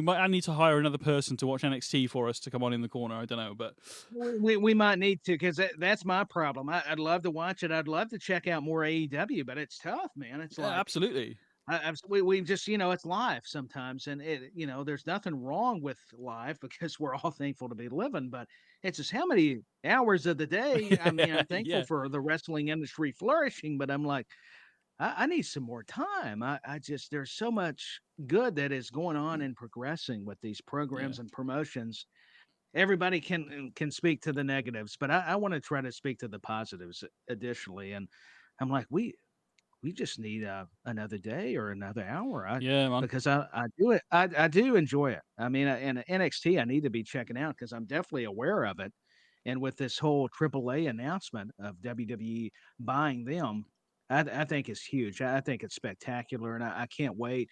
I need to hire another person to watch NXT for us to come on in the corner. I don't know, but we might need to, because that's my problem. I'd love to watch it. I'd love to check out more AEW, but it's tough, man. It's like, absolutely. we just, it's live sometimes, and there's nothing wrong with live because we're all thankful to be living, but it's just how many hours of the day. I mean, I'm thankful Yeah, for the wrestling industry flourishing, but I'm like, I need some more time. I just, there's so much good that is going on and progressing with these yeah, programs and promotions. Everybody can speak to the negatives, but I want to try to speak to the positives additionally. And I'm like, we just need another day or another hour. yeah, man. Because I do it. I do enjoy it. I mean, and NXT I need to be checking out because I'm definitely aware of it. And with this whole AAA announcement of WWE buying them, I think it's huge. I think it's spectacular, and I can't wait.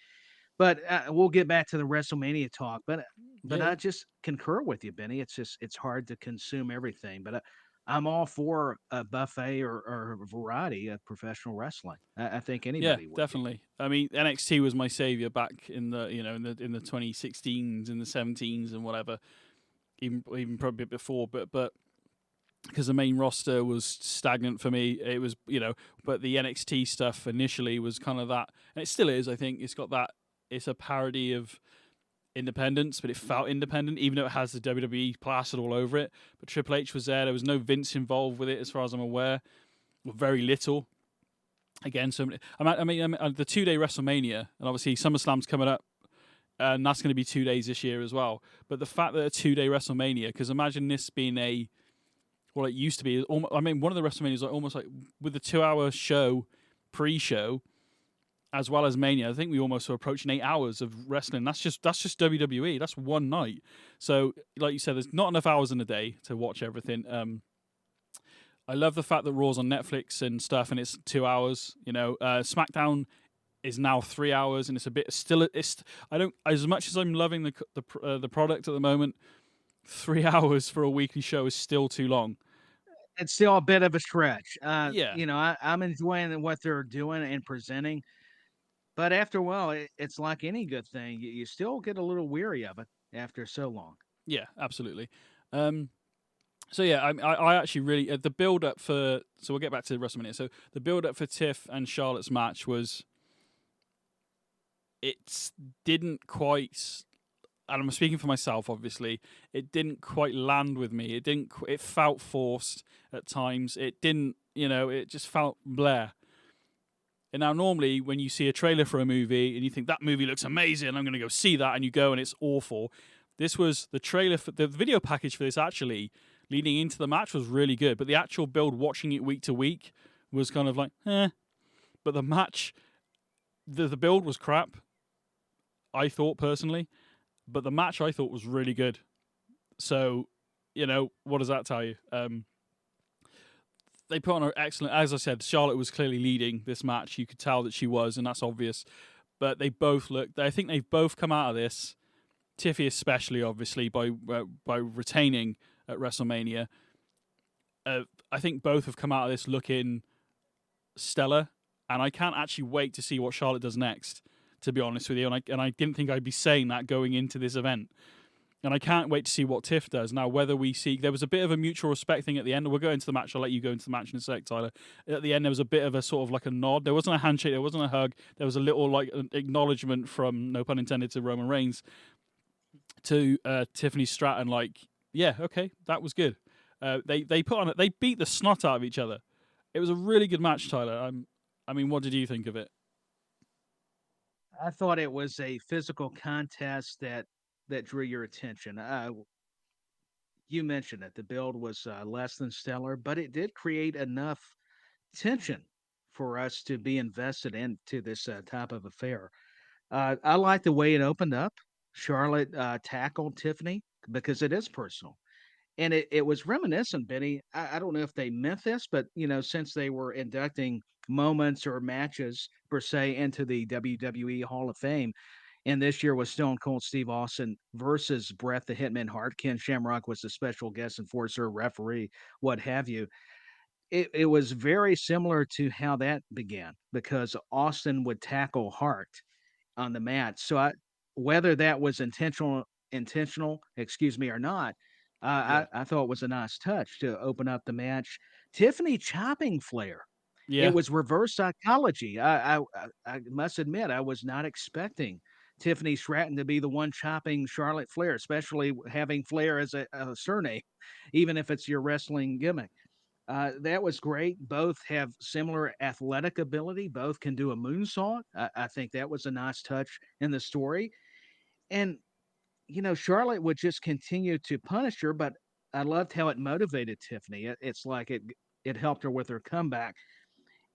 But we'll get back to the WrestleMania talk. But Yeah, yeah. I just concur with you, Benny. It's just it's hard to consume everything. But I'm all for a buffet or a variety of professional wrestling. I think Yeah, anybody would be. definitely. I mean, NXT was my savior back in the in the 2016s, in the 17s, and whatever. Even probably before, but because the main roster was stagnant for me, it was But the NXT stuff initially was kind of that, and it still is. I think it's got that. It's a parody of independence, but it felt independent, even though it has the WWE plastered all over it. But Triple H was there. There was no Vince involved with it, as far as I'm aware, or very little. Again, so the 2-day WrestleMania, and obviously SummerSlam's coming up, and that's going to be 2 days this year as well. But the fact that a 2-day WrestleMania, because imagine this being well, it used to be. One of the WrestleManias almost like with the 2-hour show, pre-show, as well as Mania. I think we almost were approaching 8 hours of wrestling. That's just WWE. That's one night. So, like you said, there's not enough hours in a day to watch everything. I love the fact that Raw's on Netflix and stuff, and it's 2 hours. SmackDown is now 3 hours, and it's a bit still. I don't, as much as I'm loving the product at the moment, 3 hours for a weekly show is still too long. It's still a bit of a stretch. Yeah, I'm enjoying what they're doing and presenting, but after a while, it's like any good thing. You still get a little weary of it after so long. yeah, absolutely. So yeah, I actually really the build up for. So we'll get back to WrestleMania. So the build up for Tiff and Charlotte's match was. It didn't quite, and I'm speaking for myself, obviously. It didn't quite land with me. It didn't. It felt forced at times. It didn't. It just felt bleh. And now, normally, when you see a trailer for a movie and you think that movie looks amazing, I'm going to go see that, and you go and it's awful. This was the trailer for the video package for this. Actually, leading into the match was really good, but the actual build, watching it week to week, was kind of like, eh. But the match, the build was crap. I thought personally, but the match I thought was really good. So, what does that tell you? They put on an excellent. As I said, Charlotte was clearly leading this match. You could tell that she was, and that's obvious. But they both looked. I think they've both come out of this. Tiffy especially, obviously, by retaining at WrestleMania. I think both have come out of this looking stellar, and I can't actually wait to see what Charlotte does next. To be honest with you, and I didn't think I'd be saying that going into this event. And I can't wait to see what Tiff does. Now, whether we see... There was a bit of a mutual respect thing at the end. We'll go into the match. I'll let you go into the match in a sec, Tyler. At the end, there was a bit of a sort of like a nod. There wasn't a handshake. There wasn't a hug. There was a little like an acknowledgement from, no pun intended, to Roman Reigns to Tiffany Stratton. Like, yeah, okay, that was good. They put on it. They beat the snot out of each other. It was a really good match, Tyler. What did you think of it? I thought it was a physical contest that drew your attention. You mentioned it. The build was less than stellar, but it did create enough tension for us to be invested into this type of affair. I like the way it opened up. Charlotte tackled Tiffany because it is personal. And it was reminiscent, Benny. I don't know if they meant this, but since they were inducting moments or matches per se into the WWE Hall of Fame, and this year was Stone Cold Steve Austin versus Bret the Hitman Hart. Ken Shamrock was the special guest enforcer, referee, what have you. It was very similar to how that began because Austin would tackle Hart on the mat. So whether that was intentional, excuse me, or not, Yeah, I thought it was a nice touch to open up the match. Tiffany chopping Flair. Yeah. It was reverse psychology. I must admit, I was not expecting Tiffany Stratton to be the one chopping Charlotte Flair, especially having Flair as a surname, even if it's your wrestling gimmick. That was great. Both have similar athletic ability. Both can do a moonsault. I think that was a nice touch in the story. And, Charlotte would just continue to punish her, but I loved how it motivated Tiffany. It's like it helped her with her comeback.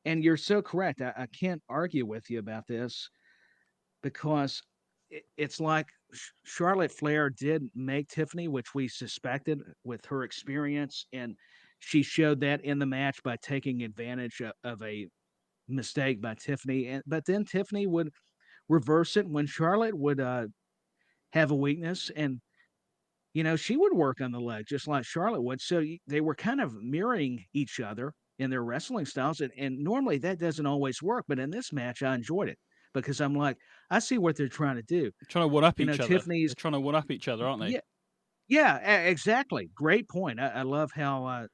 And you're so correct. I can't argue with you about this because it's like Charlotte Flair did make Tiffany, which we suspected with her experience, and she showed that in the match by taking advantage of a mistake by Tiffany. But then Tiffany would reverse it when Charlotte would have a weakness, and she would work on the leg just like Charlotte would. So they were kind of mirroring each other in their wrestling styles, and normally that doesn't always work. But in this match, I enjoyed it because I'm like, I see what they're trying to do. They're trying to one up each other. Tiffany's They're trying to one up each other, aren't they? yeah, yeah, exactly. Great point. I love how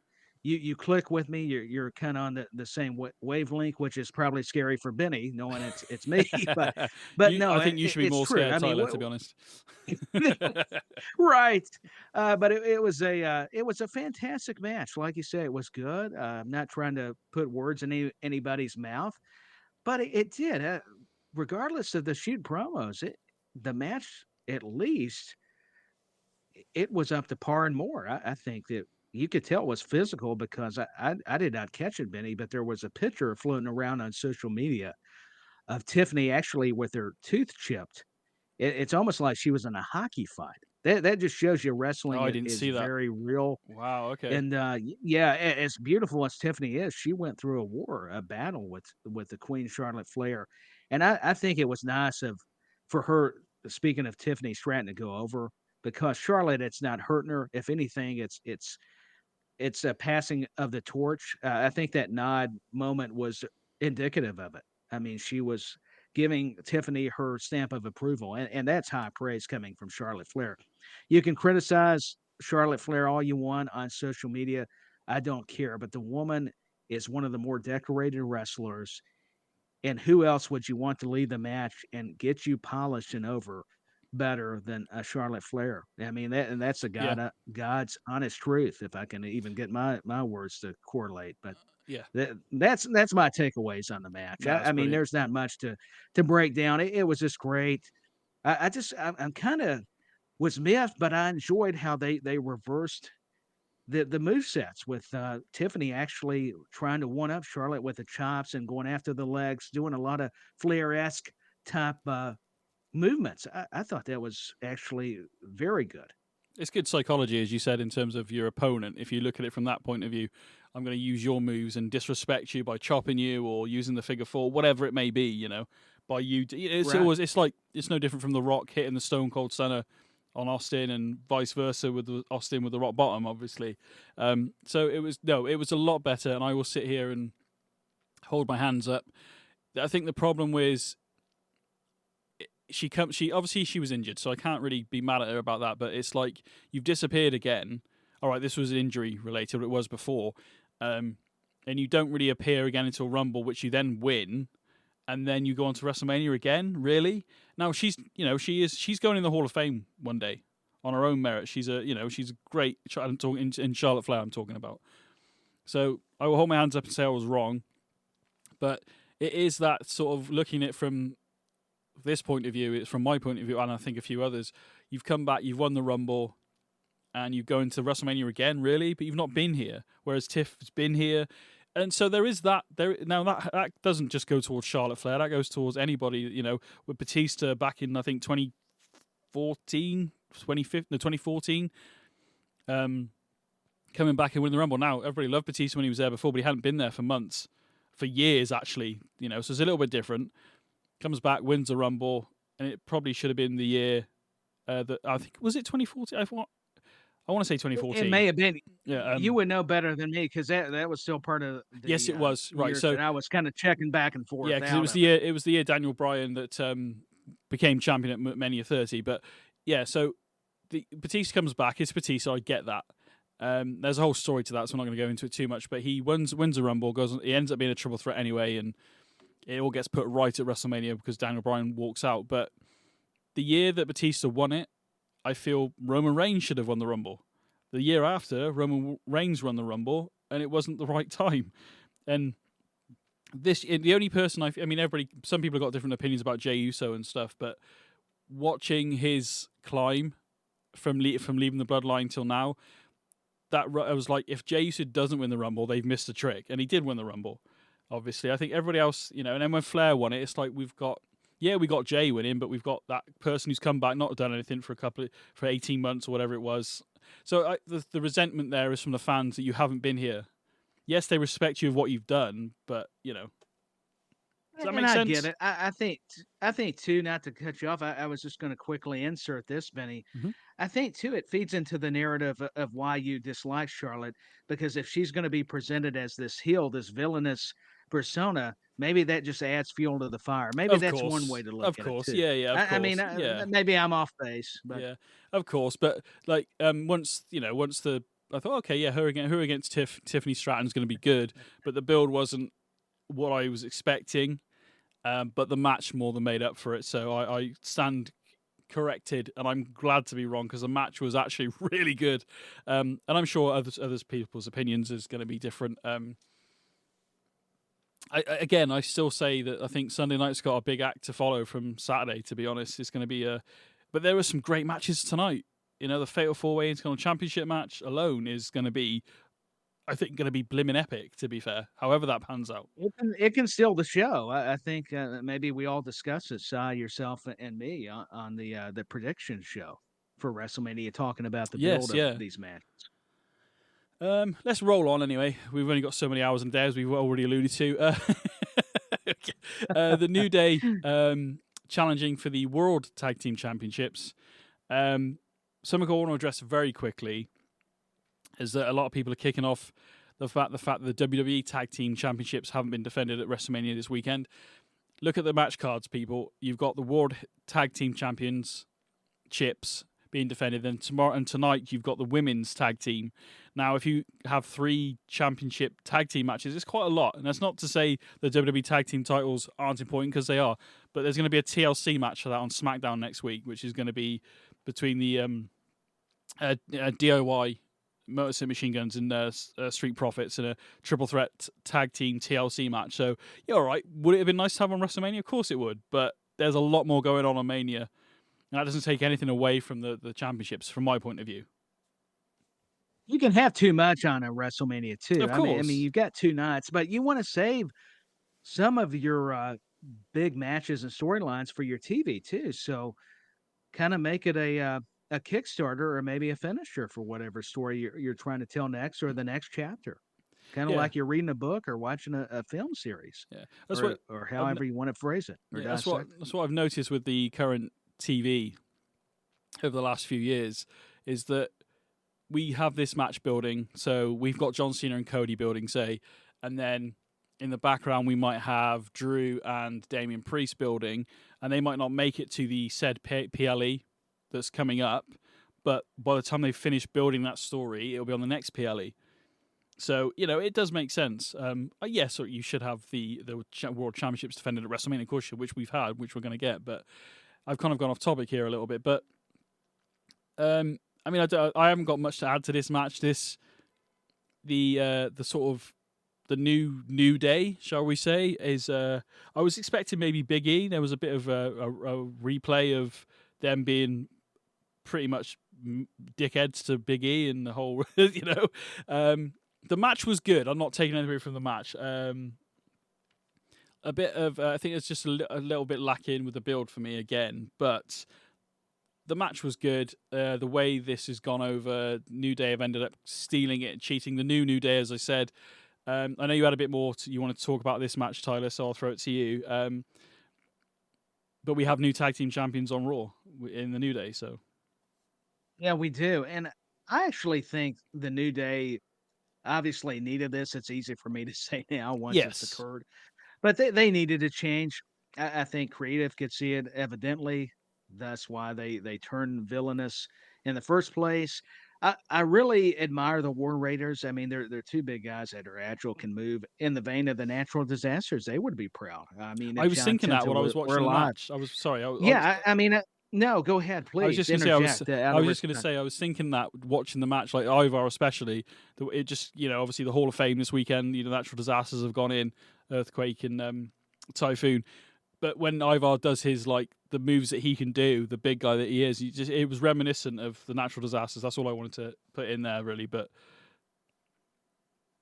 you click with me. You're kind of on the same wavelength, which is probably scary for Benny, knowing it's me. But no, I think you should be it's more true. scared, I mean, Tyler, to be honest. right. But it was a fantastic match. Like you said, it was good. I'm not trying to put words in anybody's mouth, but it did. Regardless of the shoot promos, the match at least it was up to par and more. I think that you could tell it was physical because I did not catch it, Benny, but there was a picture floating around on social media of Tiffany actually with her tooth chipped. It's almost like she was in a hockey fight. That just shows you wrestling I didn't is see that. very real. Wow. Okay. And yeah, as beautiful as Tiffany is, she went through a battle with the Queen Charlotte Flair, and I think it was nice for her. Speaking of Tiffany Stratton to go over because Charlotte, it's not hurting her. If anything, it's a passing of the torch. I think that nod moment was indicative of it. I mean, she was giving Tiffany her stamp of approval, and that's high praise coming from Charlotte Flair. You can criticize Charlotte Flair all you want on social media. I don't care, but the woman is one of the more decorated wrestlers. And who else would you want to lead the match and get you polished and over better than a Charlotte Flair? I mean, that's God's honest truth. If I can even get my words to correlate, but Yeah. that's my takeaways on the match. Yeah, I mean, brilliant. there's not much to break down. It was just great. I'm kind of was miffed, but I enjoyed how they reversed the movesets with Tiffany actually trying to one up Charlotte with the chops and going after the legs, doing a lot of Flair-esque type movements. I thought that was actually very good. It's good psychology, as you said, in terms of your opponent. If you look at it from that point of view, I'm going to use your moves and disrespect you by chopping you or using the figure four, whatever it may be, by you. It's Right. always, it's no different from The Rock hitting the Stone Cold Stunner on Austin and vice versa with Austin with the Rock Bottom, obviously. So it was a lot better, and I will sit here and hold my hands up. I think the problem was she obviously she was injured, so I can't really be mad at her about that. But it's like you've disappeared again. All right, this was injury related. It was before, and you don't really appear again until Rumble, which you then win, and then you go on to WrestleMania again. Really? Now she's going in the Hall of Fame one day on her own merit. She's a great. I'm talking in Charlotte Flair. I'm talking about. So I will hold my hands up and say I was wrong, but it is that sort of looking at it from this point of view. It's from my point of view, and I think a few others. You've come back, you've won the Rumble, and you go into WrestleMania again, really, but you've not been here. Whereas Tiff's been here, and so there is that. Now that doesn't just go towards Charlotte Flair. That goes towards anybody. With Batista back in I think 2014, coming back and winning the Rumble. Now everybody loved Batista when he was there before, but he hadn't been there for months, for years actually. So it's a little bit different. Comes back, wins the Rumble, and it probably should have been the year that I think was it 2014. I want to say 2014. It may have been. Yeah, you would know better than me because that was still part of. Yes, it was right. So I was kind of checking back and forth. Yeah, because it was the year Daniel Bryan that became champion at Mania 30. But yeah, so the Batista comes back. It's Batista. I get that. There's a whole story to that, so I'm not going to go into it too much. But he wins a Rumble, he ends up being a triple threat anyway, and it all gets put right at WrestleMania because Daniel Bryan walks out. But the year that Batista won it, I feel Roman Reigns should have won the Rumble. The year after, Roman Reigns won the Rumble, and it wasn't the right time. And the only person everybody, some people have got different opinions about Jey Uso and stuff, but watching his climb from leaving the bloodline till now, I was like, if Jey Uso doesn't win the Rumble, they've missed a trick. And he did win the Rumble, obviously. I think everybody else, and then when Flair won it, it's like we got Jey winning, but we've got that person who's come back, not done anything for 18 months or whatever it was. So the resentment there is from the fans that you haven't been here. Yes, they respect you of what you've done, but does that make sense? I get it. I think too. Not to cut you off, I was just going to quickly insert this, Benny. Mm-hmm. I think too it feeds into the narrative of why you dislike Charlotte, because if she's going to be presented as this heel, this villainous persona, maybe that just adds fuel to the fire. Maybe that's one way to look at it. Of course, yeah. Maybe I'm off base, but yeah, of course. But like once I thought, okay, yeah, her against Tiffany Stratton's going to be good, but the build wasn't what I was expecting. But the match more than made up for it. So I stand corrected, and I'm glad to be wrong because the match was actually really good. And I'm sure others people's opinions is going to be different. I still say that I think Sunday night's got a big act to follow from Saturday. To be honest, it's going to be but there were some great matches tonight. The Fatal 4-Way Intercontinental Championship match alone is going to be, I think, going to be blimmin' epic, to be fair, however that pans out. it can steal the show. I think maybe we all discuss it, yourself and me, on the prediction show for WrestleMania, talking about the build of these matches. Let's roll on anyway. We've only got so many hours and days, we've already alluded to. The New Day challenging for the World Tag Team Championships. Something I want to address very quickly is that a lot of people are kicking off the fact that the WWE Tag Team Championships haven't been defended at WrestleMania this weekend. Look at the match cards, people. You've got the World Tag Team Champions chips being defended, then tomorrow and tonight you've got the Women's Tag Team. Now, if you have 3 championship tag team matches, it's quite a lot. And that's not to say the WWE Tag Team titles aren't important, because they are. But there's going to be a TLC match for that on SmackDown next week, which is going to be between the DIY Motor City Machine Guns and Street Profits in a triple threat tag team TLC match. So, yeah, all right. Would it have been nice to have on WrestleMania? Of course it would. But there's a lot more going on Mania. And that doesn't take anything away from the championships, from my point of view. You can have too much on a WrestleMania too. Of course. I mean, you've got 2 nights, but you want to save some of your big matches and storylines for your TV too. So, kind of make it a Kickstarter or maybe a finisher for whatever story you're trying to tell next, or the next chapter. Kind of like you're reading a book or watching a film series. Yeah, or however you want to phrase it. That's what I've noticed with the current TV over the last few years, is that we have this match building. So we've got John Cena and Cody building, say, and then in the background we might have Drew and Damian Priest building, and they might not make it to the said PLE that's coming up, but by the time they finish building that story, it'll be on the next PLE. So, it does make sense. Yes, or you should have the World Championships defended at WrestleMania, of course, which we've had, which we're going to get, but I've kind of gone off topic here a little bit. But, I haven't got much to add to this match. The sort of the new day, shall we say, is I was expecting maybe Big E. There was a bit of a replay of them being pretty much dickheads to Big E and the whole, the match was good. I'm not taking anything away from the match. A bit of, I think it's just a little bit lacking with the build for me again, but the match was good. The way this has gone over, New Day have ended up stealing it, cheating. The New Day, as I said. I know you had a bit more you want to talk about this match, Tyler, so I'll throw it to you. But we have new tag team champions on Raw in the New Day, so. Yeah, we do. And I actually think the New Day obviously needed this. It's easy for me to say now once it's occurred. But they needed a change. I think creative could see it evidently. That's why they turned villainous in the first place. I really admire the War Raiders. I mean, they're two big guys that are agile, can move in the vein of the Natural Disasters. They would be proud. I mean, I if was John thinking that Tenta while I was were watching the alive. match. I was sorry. Yeah, I mean, no, go ahead, I was please just going to say interject. I was just going to say I was thinking that watching the match, like Ivar especially, that it just obviously the Hall of Fame this weekend. Natural disasters have gone in, earthquake and typhoon. But when Ivar does his the moves that he can do, the big guy that he is, it was reminiscent of the natural disasters. That's all I wanted to put in there, really. But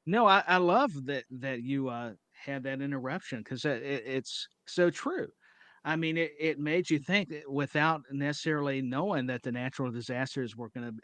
No, I love that you had that interruption because it's so true. I mean, it made you think without necessarily knowing that the natural disasters were going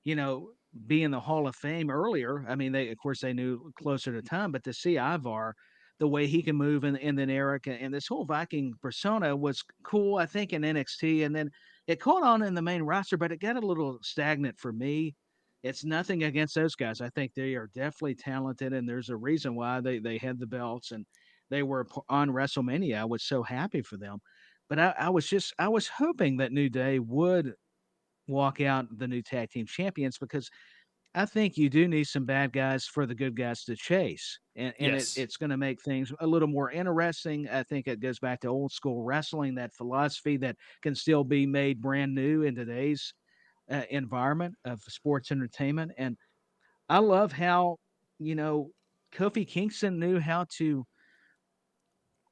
to, be in the Hall of Fame earlier. I mean, of course they knew closer to time, but to see Ivar, the way he can move, and then Eric and this whole Viking persona was cool. I think in NXT, and then it caught on in the main roster, but it got a little stagnant for me. It's nothing against those guys. I think they are definitely talented, and there's a reason why they had the belts and they were on WrestleMania. I was so happy for them, but I was hoping that New Day would walk out the new tag team champions because I think you do need some bad guys for the good guys to chase, and yes, it's going to make things a little more interesting. I think it goes back to old school wrestling, that philosophy that can still be made brand new in today's environment of sports entertainment. And I love how, you know, Kofi Kingston knew how to.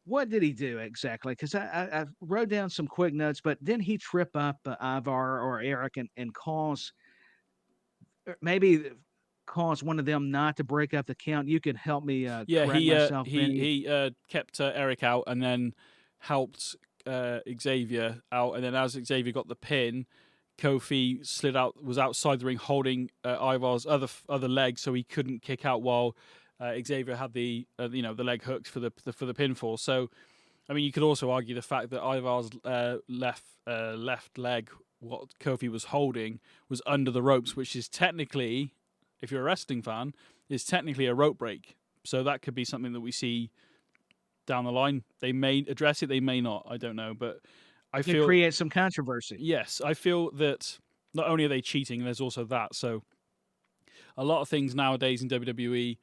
What did he do exactly? Because I wrote down some quick notes, but didn't he trip up Ivar or Eric and cause maybe cause one of them not to break up the count? You could help me yeah, correct myself, Benny. he kept Eric out and then helped Xavier out, and then as Xavier got the pin, Kofi slid out, was outside the ring holding Ivar's other leg, so he couldn't kick out while Xavier had the the leg hooked for the pinfall. So, I mean, you could also argue the fact that Ivar's left leg, what Kofi was holding, was under the ropes, which is technically, if you're a wrestling fan, is technically a rope break. So that could be something that we see down the line. They may address it, they may not. I don't know, but I feel Create some controversy. yes, I feel that not only are they cheating, there's also that. So a lot of things nowadays in WWE,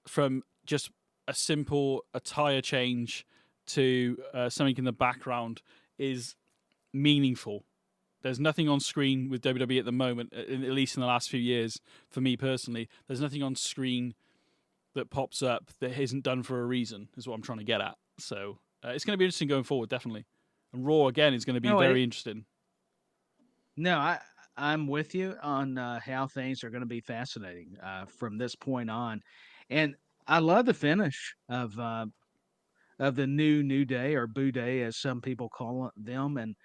from just a simple attire change to something in the background, is meaningful. There's nothing on screen with WWE at the moment, at least in the last few years, for me personally. There's nothing on screen that pops up that isn't done for a reason, is what I'm trying to get at. So it's going to be interesting going forward, definitely. And Raw, again, is going to be very interesting. No, I'm with you on how things are going to be fascinating from this point on, and I love the finish of the New Day, or Boo Day as some people call them,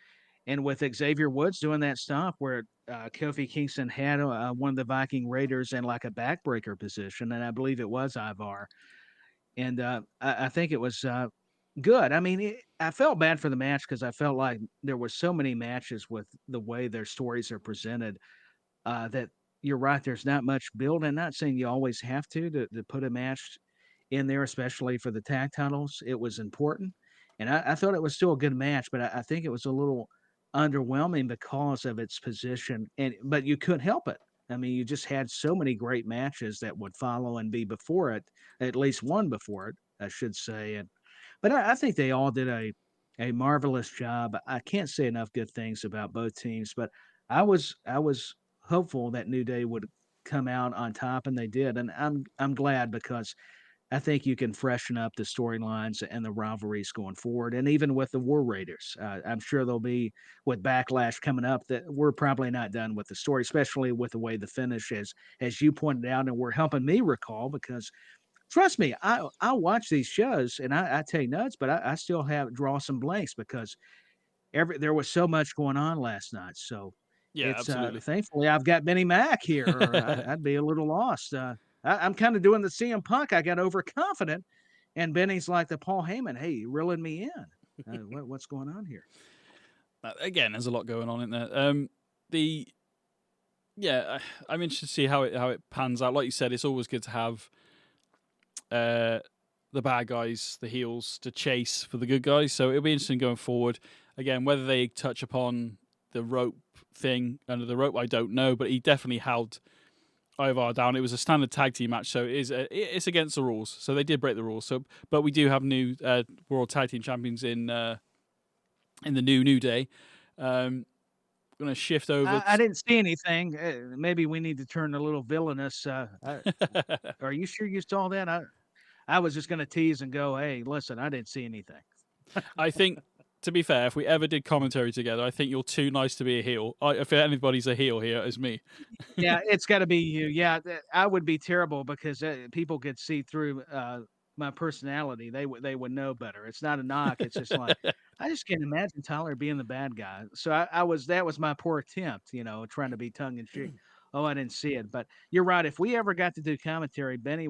and with Xavier Woods doing that stop where Kofi Kingston had one of the Viking Raiders in like a backbreaker position, and I believe it was Ivar, and I think it was good. I mean, I felt bad for the match because I felt like there were so many matches with the way their stories are presented that you're right. There's not much build. I'm not saying you always have to put a match in there, especially for the tag titles. It was important, and I thought it was still a good match, but I think it was a little underwhelming because of its position. But you couldn't help it. I mean, you just had so many great matches that would follow and be before it, at least one before it, I should say. But I think they all did a marvelous job. I can't say enough good things about both teams, but I was hopeful that New Day would come out on top, and they did, and I'm glad because I think you can freshen up the storylines and the rivalries going forward, and even with the War Raiders, I'm sure there'll be with Backlash coming up that we're probably not done with the story, especially with the way the finish is, as you pointed out, and were helping me recall because trust me, I watch these shows and I take notes, but I still have draw some blanks because there was so much going on last night. So Yeah, it's absolutely. thankfully I've got Benny Mac here, or I'd be a little lost. I'm kind of doing the CM Punk. I got overconfident, and Benny's like the Paul Heyman. Hey, you reeling me in? What's going on here? Again, there's a lot going on in there. I'm interested to see how it pans out. Like you said, it's always good to have the bad guys, the heels, to chase for the good guys. So it'll be interesting going forward. Again, whether they touch upon the rope thing under the rope, I don't know, but he definitely held Ivar down. It was a standard tag team match, so it's against the rules. So they did break the rules. So, but we do have new World Tag Team Champions in the New Day. I'm going to shift over. I didn't see anything. Maybe we need to turn a little villainous. Are you sure you saw that? I was just going to tease and go, hey, listen, I didn't see anything. I think, to be fair, if we ever did commentary together, I think you're too nice to be a heel. If anybody's a heel here, it's me. Yeah, it's got to be you. Yeah, I would be terrible because people could see through my personality. They would know better. It's not a knock. It's just like I just can't imagine Tyler being the bad guy. So that was my poor attempt, trying to be tongue in cheek. Oh, I didn't see it, but you're right. If we ever got to do commentary, Benny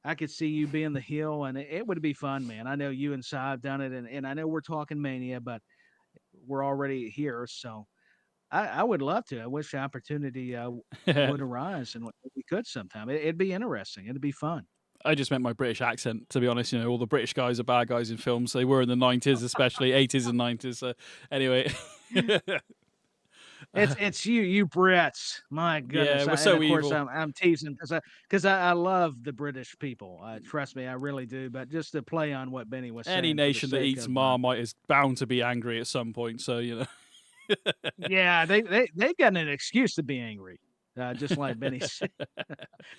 I could see you being the heel, and it would be fun, man. I know you and Si have done it, and I know we're talking Mania, but we're already here, so I would love to. I wish the opportunity would arise, and we could sometime. It'd be interesting. It'd be fun. I just meant my British accent, to be honest. All the British guys are bad guys in films. They were in the 90s, especially 80s and 90s. So anyway. It's you Brits. My goodness. Yeah, we're so of course, evil. I'm teasing because I love the British people. Trust me, I really do. But just to play on what Benny was saying. Any nation that eats Marmite is bound to be angry at some point. So, Yeah, they've got an excuse to be angry. Just like Benny said.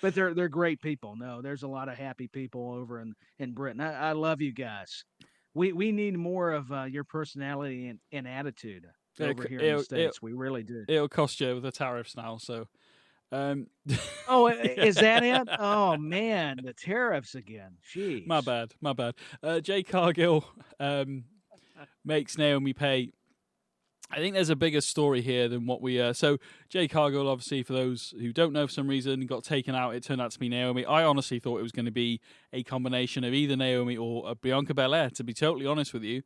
But they're great people. No, there's a lot of happy people over in Britain. I love you guys. We need more of your personality and attitude over here in the States. We really do. It'll cost you with the tariffs now. So, oh, is that it? Oh man, the tariffs again. Jeez. My bad. Jay Cargill makes Naomi pay. I think there's a bigger story here than what we. So Jay Cargill, obviously, for those who don't know, for some reason, got taken out. It turned out to be Naomi. I honestly thought it was going to be a combination of either Naomi or Bianca Belair. To be totally honest with you,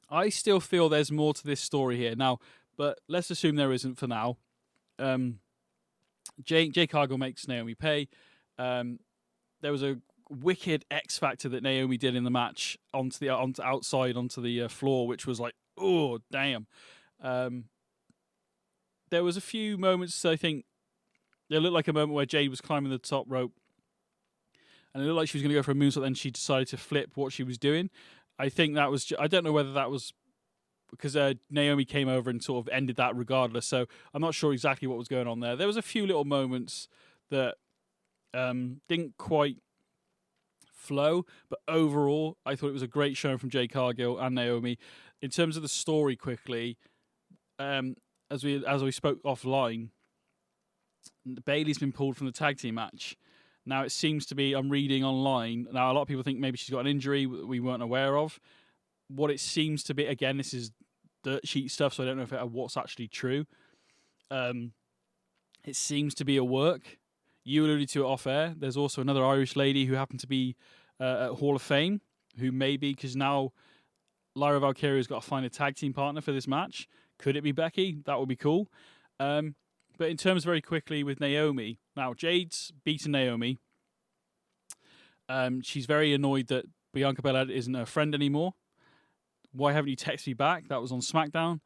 I still feel there's more to this story here now, but let's assume there isn't for now. Jay Cargill makes Naomi pay. There was a wicked X Factor that Naomi did in the match onto the floor, which was like, oh damn. There was a few moments, I think there looked like a moment where Jade was climbing the top rope and it looked like she was going to go for a moonsault, then she decided to flip what she was doing. I think that was I don't know whether that was because Naomi came over and sort of ended that regardless, so I'm not sure exactly what was going on there. There was a few little moments that didn't quite flow, but overall I thought it was a great showing from Jay Cargill and Naomi. In terms of the story, quickly, as we spoke offline, Bayley's been pulled from the tag team match. Now it seems to be, I'm reading online now, a lot of people think maybe she's got an injury we weren't aware of. What it seems to be, again, this is dirt sheet stuff, so I don't know what's actually true. It seems to be a work. You alluded to it off air. There's also another Irish lady who happened to be at Hall of Fame, who maybe, because now Lyra Valkyria's got to find a tag team partner for this match. Could it be Becky? That would be cool. But in terms very quickly with Naomi, now Jade's beaten Naomi. She's very annoyed that Bianca Belair isn't her friend anymore. Why haven't you texted me back? That was on SmackDown.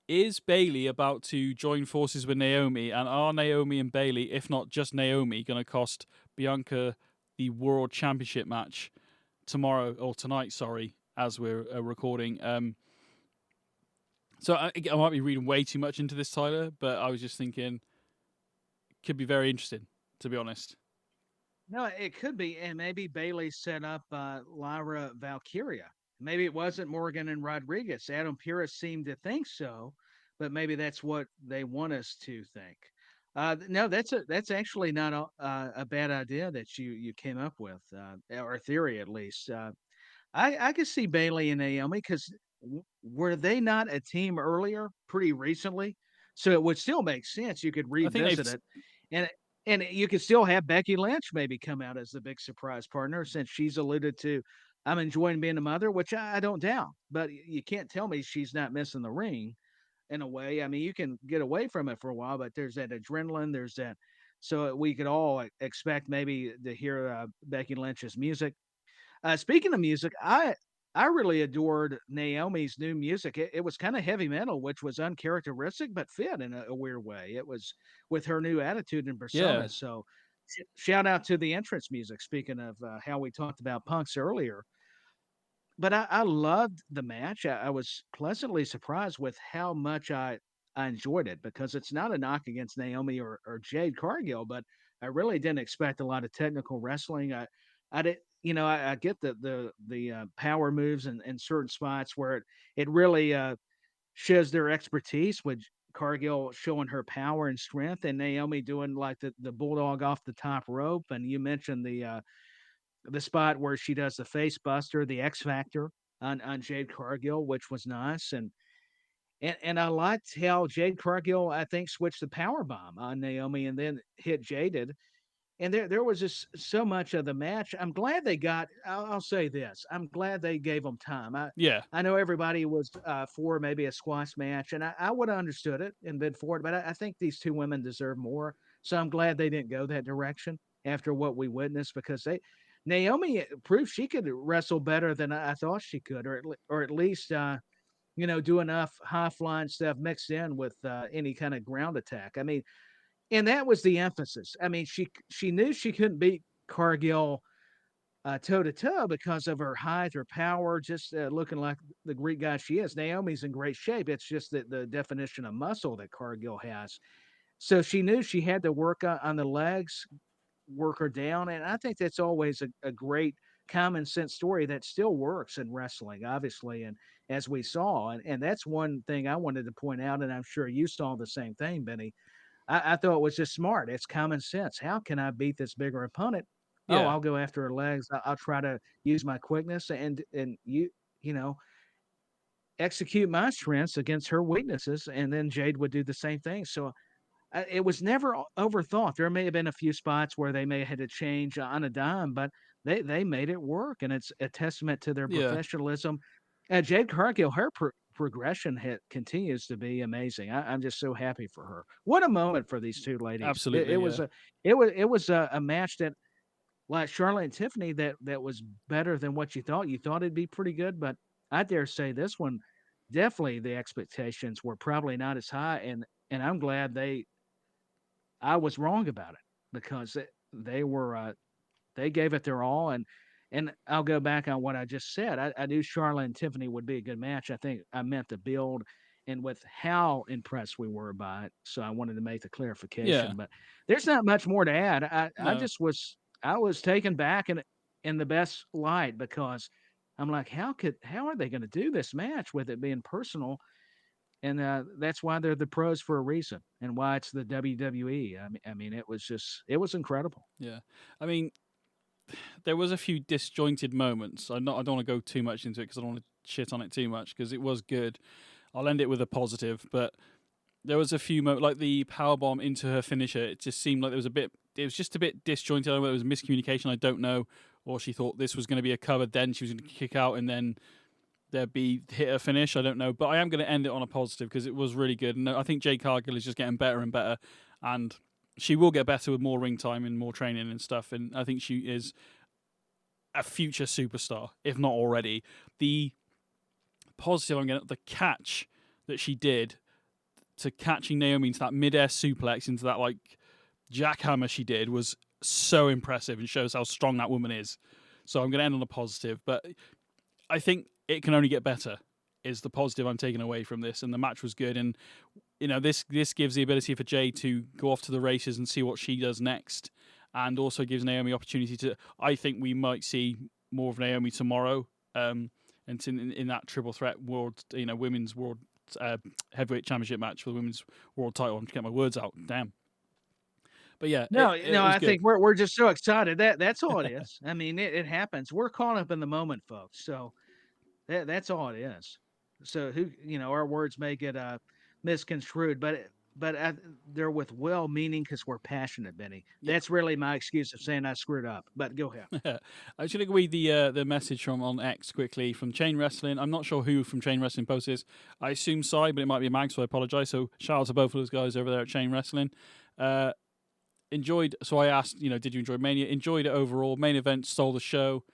Is Bayley about to join forces with Naomi? And are Naomi and Bayley, if not just Naomi, going to cost Bianca the World Championship match tonight, as we're recording? So I might be reading way too much into this, Tyler, but I was just thinking it could be very interesting, to be honest. No, it could be. And maybe Bayley set up Lyra Valkyria. Maybe it wasn't Morgan and Rodriguez. Adam Pearce seemed to think so, but maybe that's what they want us to think. No, that's actually not a bad idea that you came up with, or theory at least. I could see Bayley and Naomi because were they not a team earlier, pretty recently? So it would still make sense. You could revisit it, and you could still have Becky Lynch maybe come out as the big surprise partner, since she's alluded to, I'm enjoying being a mother, which I don't doubt. But you can't tell me she's not missing the ring in a way. I mean, you can get away from it for a while, but there's that adrenaline, there's that. So we could all expect maybe to hear Becky Lynch's music. Speaking of music, I I really adored Naomi's new music. It was kind of heavy metal, which was uncharacteristic, but fit in a weird way. It was with her new attitude and Yeah. persona. So, shout out to the entrance music. Speaking of how we talked about punks earlier, but I loved the match. I was pleasantly surprised with how much I enjoyed it because it's not a knock against Naomi or Jade Cargill, but I really didn't expect a lot of technical wrestling. I did, I get the power moves in certain spots where it really shows their expertise with Cargill showing her power and strength, and Naomi doing like the bulldog off the top rope. And you mentioned the spot where she does the face buster, the X Factor on Jade Cargill, which was nice. And I liked how Jade Cargill, I think, switched the power bomb on Naomi and then hit Jaded. And there was just so much of the match. I'm glad they got. I'll say this. I'm glad they gave them time. Yeah. I know everybody was for maybe a squash match, and I would have understood it and been for it. But I think these two women deserve more. So I'm glad they didn't go that direction after what we witnessed because Naomi proved she could wrestle better than I thought she could, or at least do enough high flying stuff mixed in with any kind of ground attack. I mean, and that was the emphasis. I mean, she knew she couldn't beat Cargill toe to toe because of her height, her power, just looking like the Greek guy she is. Naomi's in great shape. It's just that the definition of muscle that Cargill has. So she knew she had to work on the legs, work her down. And I think that's always a great common sense story that still works in wrestling, obviously. And as we saw, and that's one thing I wanted to point out, and I'm sure you saw the same thing, Benny. I thought it was just smart. It's common sense. How can I beat this bigger opponent? Oh, Yeah. I'll go after her legs. I'll try to use my quickness and you know execute my strengths against her weaknesses, and then Jade would do the same thing. So it was never overthought. There may have been a few spots where they may have had to change on a dime, but they made it work, and it's a testament to their Yeah. professionalism. Jade Cargill, her progression continues to be amazing. I'm just so happy for her. What a moment for these two ladies! Absolutely. It was a match that, like Charlotte and Tiffany, that was better than what you thought. You thought it'd be pretty good, but I dare say this one, definitely the expectations were probably not as high, and I'm glad I was wrong about it because they gave it their all, and I'll go back on what I just said. I knew Charlotte and Tiffany would be a good match. I think I meant the build and with how impressed we were by it. So I wanted to make the clarification. Yeah. But there's not much more to add. I No. I was taken back in the best light because I'm like, how are they going to do this match with it being personal? And that's why they're the pros for a reason, and why it's the WWE. I mean, it was incredible. Yeah. I mean, there was a few disjointed moments. I don't want to go too much into it because I don't want to shit on it too much because it was good. I'll end it with a positive, but there was a few like the powerbomb into her finisher. It just seemed like it was just a bit disjointed. I don't know whether it was miscommunication, I don't know, or she thought this was going to be a cover, then she was going to kick out and then there'd be hit her finish. I don't know, but I am going to end it on a positive because it was really good. And I think Jade Cargill is just getting better and better, and she will get better with more ring time and more training and stuff. And I think she is a future superstar, if not already. The positive I'm getting, the catch that she did to catching Naomi into that mid-air suplex, into that like jackhammer she did, was so impressive and shows how strong that woman is. So I'm going to end on a positive, but I think it can only get better is the positive I'm taking away from this. And the match was good. And, this gives the ability for Jade to go off to the races and see what she does next. And also gives Naomi opportunity to, I think we might see more of Naomi tomorrow. And in that triple threat world, women's world heavyweight championship match for the women's world title. I'm to get my words out. Damn. But yeah, I think we're just so excited. That's all it is. I mean, it happens. We're caught up in the moment, folks. So that's all it is. So our words may get misconstrued, but they're with well-meaning because we're passionate, Benny. That's really my excuse of saying I screwed up. But go ahead. I should read the message from on X quickly from Chain Wrestling. I'm not sure who from Chain Wrestling posted this. I assume Sai, but it might be Mag, so I apologise. So shout out to both of those guys over there at Chain Wrestling. Enjoyed. So I asked, did you enjoy Mania? Enjoyed it overall. Main event stole the show.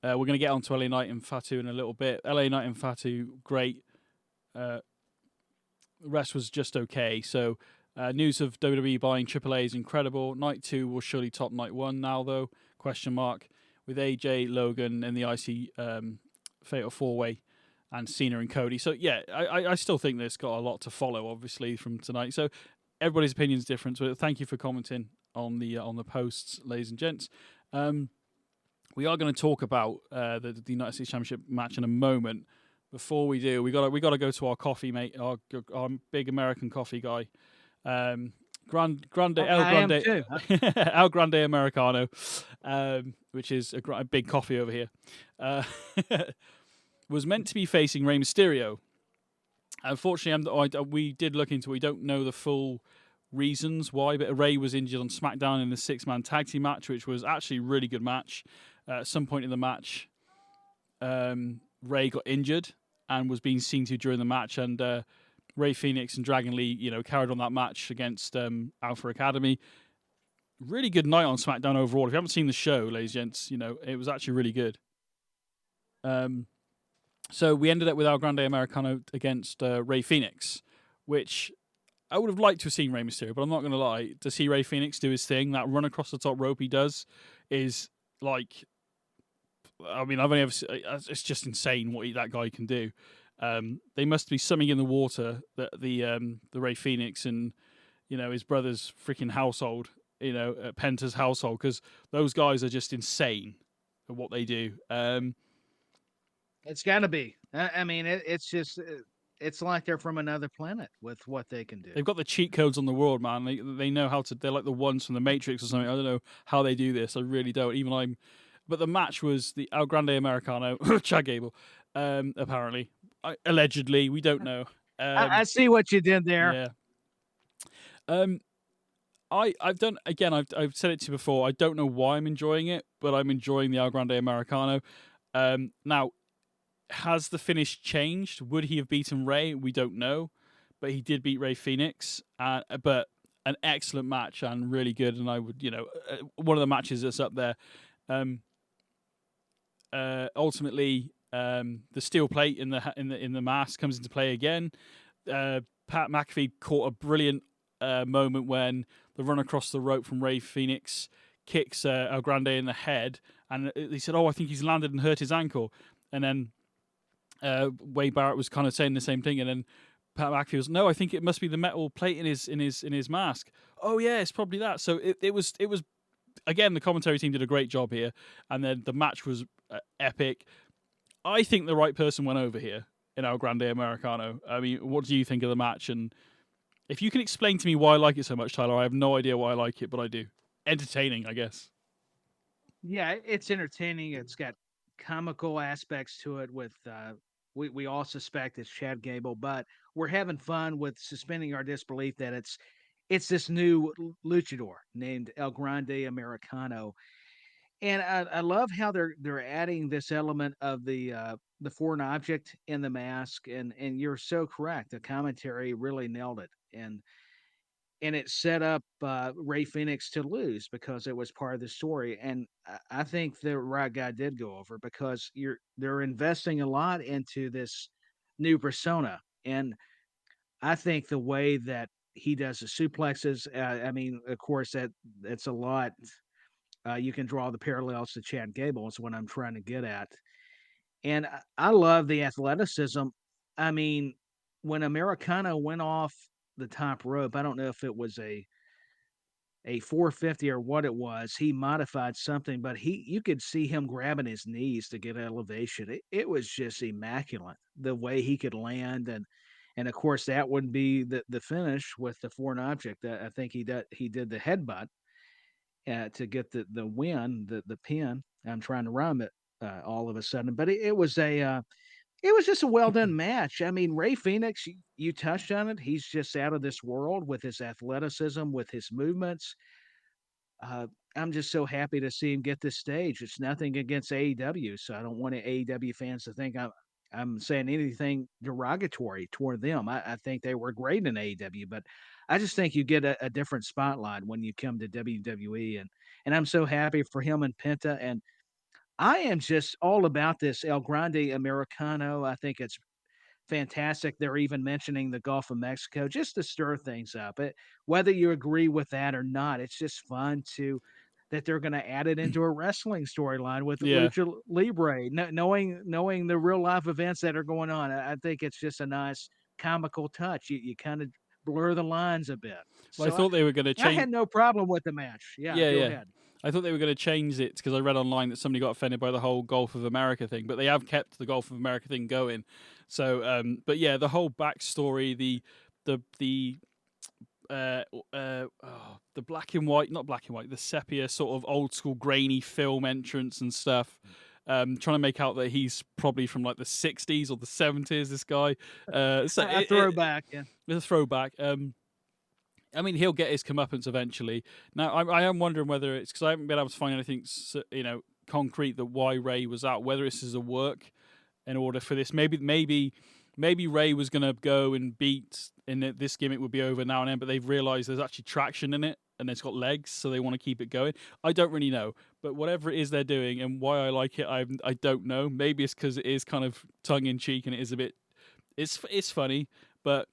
We're going to get on to LA Knight and Fatu in a little bit. LA Knight and Fatu, great. The rest was just okay. So news of WWE buying AAA is incredible. Night 2 will surely top Night 1 now, though, question mark, with AJ, Logan, and the IC Fatal 4-Way, and Cena and Cody. So, yeah, I still think this got a lot to follow, obviously, from tonight. So everybody's opinion is different. So thank you for commenting on the posts, ladies and gents. We are going to talk about the United States Championship match in a moment. Before we do, we got to go to our coffee mate, our big American coffee guy, El Grande El Grande Americano, which is a big coffee over here, was meant to be facing Rey Mysterio. Unfortunately, we did look into it. We don't know the full reasons why, but Rey was injured on SmackDown in the 6-man tag team match, which was actually a really good match. At some point in the match, Rey got injured and was being seen to during the match, and Rey Fenix and Dragon Lee, carried on that match against Alpha Academy. Really good night on SmackDown overall. If you haven't seen the show, ladies and gents, it was actually really good. So we ended up with El Grande Americano against Rey Fenix, which I would have liked to have seen Rey Mysterio, but I'm not going to lie. To see Rey Fenix do his thing, that run across the top rope he does is like... I've only ever seen, it's just insane what that guy can do. There must be something in the water that the Rey Fenix and his brother's freaking household, Penta's household, because those guys are just insane at what they do. It's got to be. It's just it's like they're from another planet with what they can do. They've got the cheat codes on the world, man. They know how to. They're like the ones from the Matrix or something. I don't know how they do this. I really don't. But the match was the El Grande Americano, Chad Gable, apparently. Allegedly, we don't know. I see what you did there. Yeah. I've said it to you before. I don't know why I'm enjoying it, but I'm enjoying the El Grande Americano. Now, has the finish changed? Would he have beaten Rey? We don't know. But he did beat Rey Fenix. But an excellent match and really good. And I would, one of the matches that's up there. Ultimately, the steel plate in the mask comes into play again. Pat McAfee caught a brilliant moment when the run across the rope from Rey Fenix kicks El Grande in the head, and he said, "Oh, I think he's landed and hurt his ankle." And then Wade Barrett was kind of saying the same thing, and then Pat McAfee was, "No, I think it must be the metal plate in his mask." Oh yeah, it's probably that. So it was. Again, the commentary team did a great job here, and then the match was epic. I think the right person went over here in El Grande Americano. What do you think of the match? And if you can explain to me why I like it so much, Tyler, I have no idea why I like it, but I do. Entertaining, I guess. Yeah, it's entertaining. It's got comical aspects to it with... we all suspect it's Chad Gable, but we're having fun with suspending our disbelief that it's this new luchador named El Grande Americano. And I love how they're adding this element of the foreign object in the mask, and you're so correct. The commentary really nailed it, and it set up Rey Fenix to lose because it was part of the story. And I think the right guy did go over because they're investing a lot into this new persona, and I think the way that he does the suplexes, of course that's a lot. You can draw the parallels to Chad Gable is what I'm trying to get at. And I love the athleticism. When Americano went off the top rope, I don't know if it was a 450 or what it was. He modified something, but you could see him grabbing his knees to get elevation. It was just immaculate, the way he could land. And of course, that wouldn't be the finish with the foreign object. I think he did the headbutt to get the win, the pin. I'm trying to rhyme it all of a sudden, but it was just a well done match. Rey Fenix, you touched on it. He's just out of this world with his athleticism, with his movements. I'm just so happy to see him get this stage. It's nothing against AEW, so I don't want AEW fans to think I'm saying anything derogatory toward them. I think they were great in AEW, but I just think you get a different spotlight when you come to WWE, and I'm so happy for him and Penta. And I am just all about this El Grande Americano. I think it's fantastic. They're even mentioning the Gulf of Mexico just to stir things up. Whether you agree with that or not, it's just fun to that they're going to add it into a wrestling storyline with Yeah. Lucha Libre, knowing the real life events that are going on. I think it's just a nice comical touch. You kind of blur the lines a bit. Well, I So thought they were going to I change. had no problem with the match. Yeah, Yeah, go yeah. ahead. I thought they were going to change it because I read online that somebody got offended by the whole Gulf of America thing, but they have kept the Gulf of America thing going. So, but yeah, the whole backstory, the black and white, not black and white, the sepia sort of old school grainy film entrance and stuff. Trying to make out that he's probably from like the 60s or the 70s, this guy. So A throwback. Yeah. It's a throwback. I mean, he'll get his comeuppance eventually. Now, I am wondering whether it's because I haven't been able to find anything, concrete that why Ray was out. Whether this is a work in order for this. Maybe Ray was going to go and beat, and this gimmick would be over now and then. But they've realised there's actually traction in it, and it's got legs, so they want to keep it going. I don't really know, but whatever it is they're doing, and why I like it, I don't know. Maybe it's because it is kind of tongue in cheek, and it is a bit. It's funny, but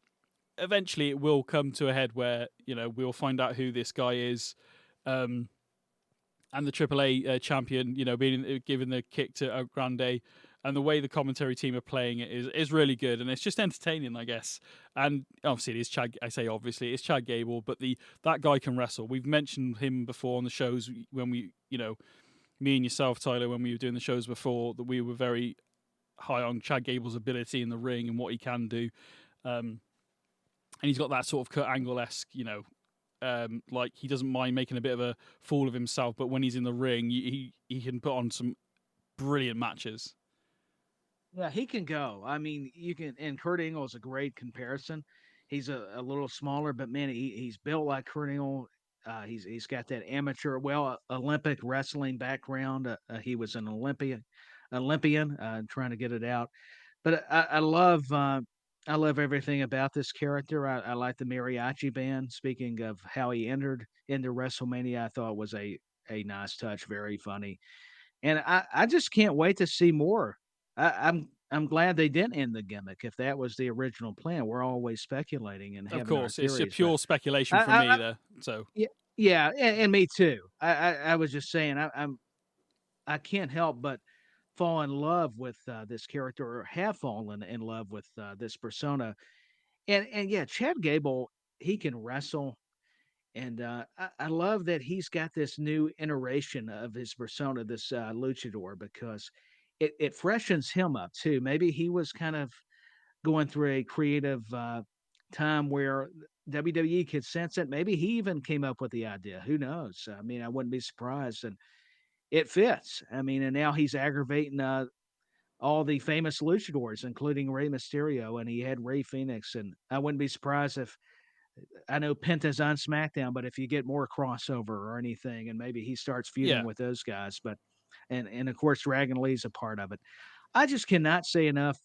eventually it will come to a head where we'll find out who this guy is, and the AAA champion, being given the kick to El Grande, and the way the commentary team are playing it is really good, and it's just entertaining, I guess. And obviously it is Chad. I say obviously it's Chad Gable, but that guy can wrestle. We've mentioned him before on the shows when we, me and yourself, Tyler, when we were doing the shows before, that we were very high on Chad Gable's ability in the ring and what he can do. And he's got that sort of Kurt Angle-esque, like he doesn't mind making a bit of a fool of himself, but when he's in the ring, he can put on some brilliant matches. Yeah, he can go. I mean, you can, and Kurt Angle is a great comparison. He's a little smaller, but man, he's built like Kurt Angle. He's got that amateur, Olympic wrestling background. He was an Olympian, trying to get it out. But I love everything about this character. I like the mariachi band. Speaking of how he entered into WrestleMania, I thought was a nice touch, very funny, and I just can't wait to see more. I'm glad they didn't end the gimmick. If that was the original plan, we're always speculating and Of having our course, it's a theories, pure speculation from me there. So yeah, and me too. I was just saying I can't help but fall in love with this character, or have fallen in love with this persona. And yeah, Chad Gable, he can wrestle. And I love that he's got this new iteration of his persona, this luchador, because it freshens him up too. Maybe he was kind of going through a creative time where WWE could sense it. Maybe he even came up with the idea. Who knows? I mean, I wouldn't be surprised. And it fits. I mean, and now he's aggravating all the famous luchadors, including Rey Mysterio, and he had Rey Fenix. And I wouldn't be surprised if, I know Penta's on SmackDown, but if you get more crossover or anything, and maybe he starts feuding with those guys. But and of course, Dragon Lee's a part of it. I just cannot say enough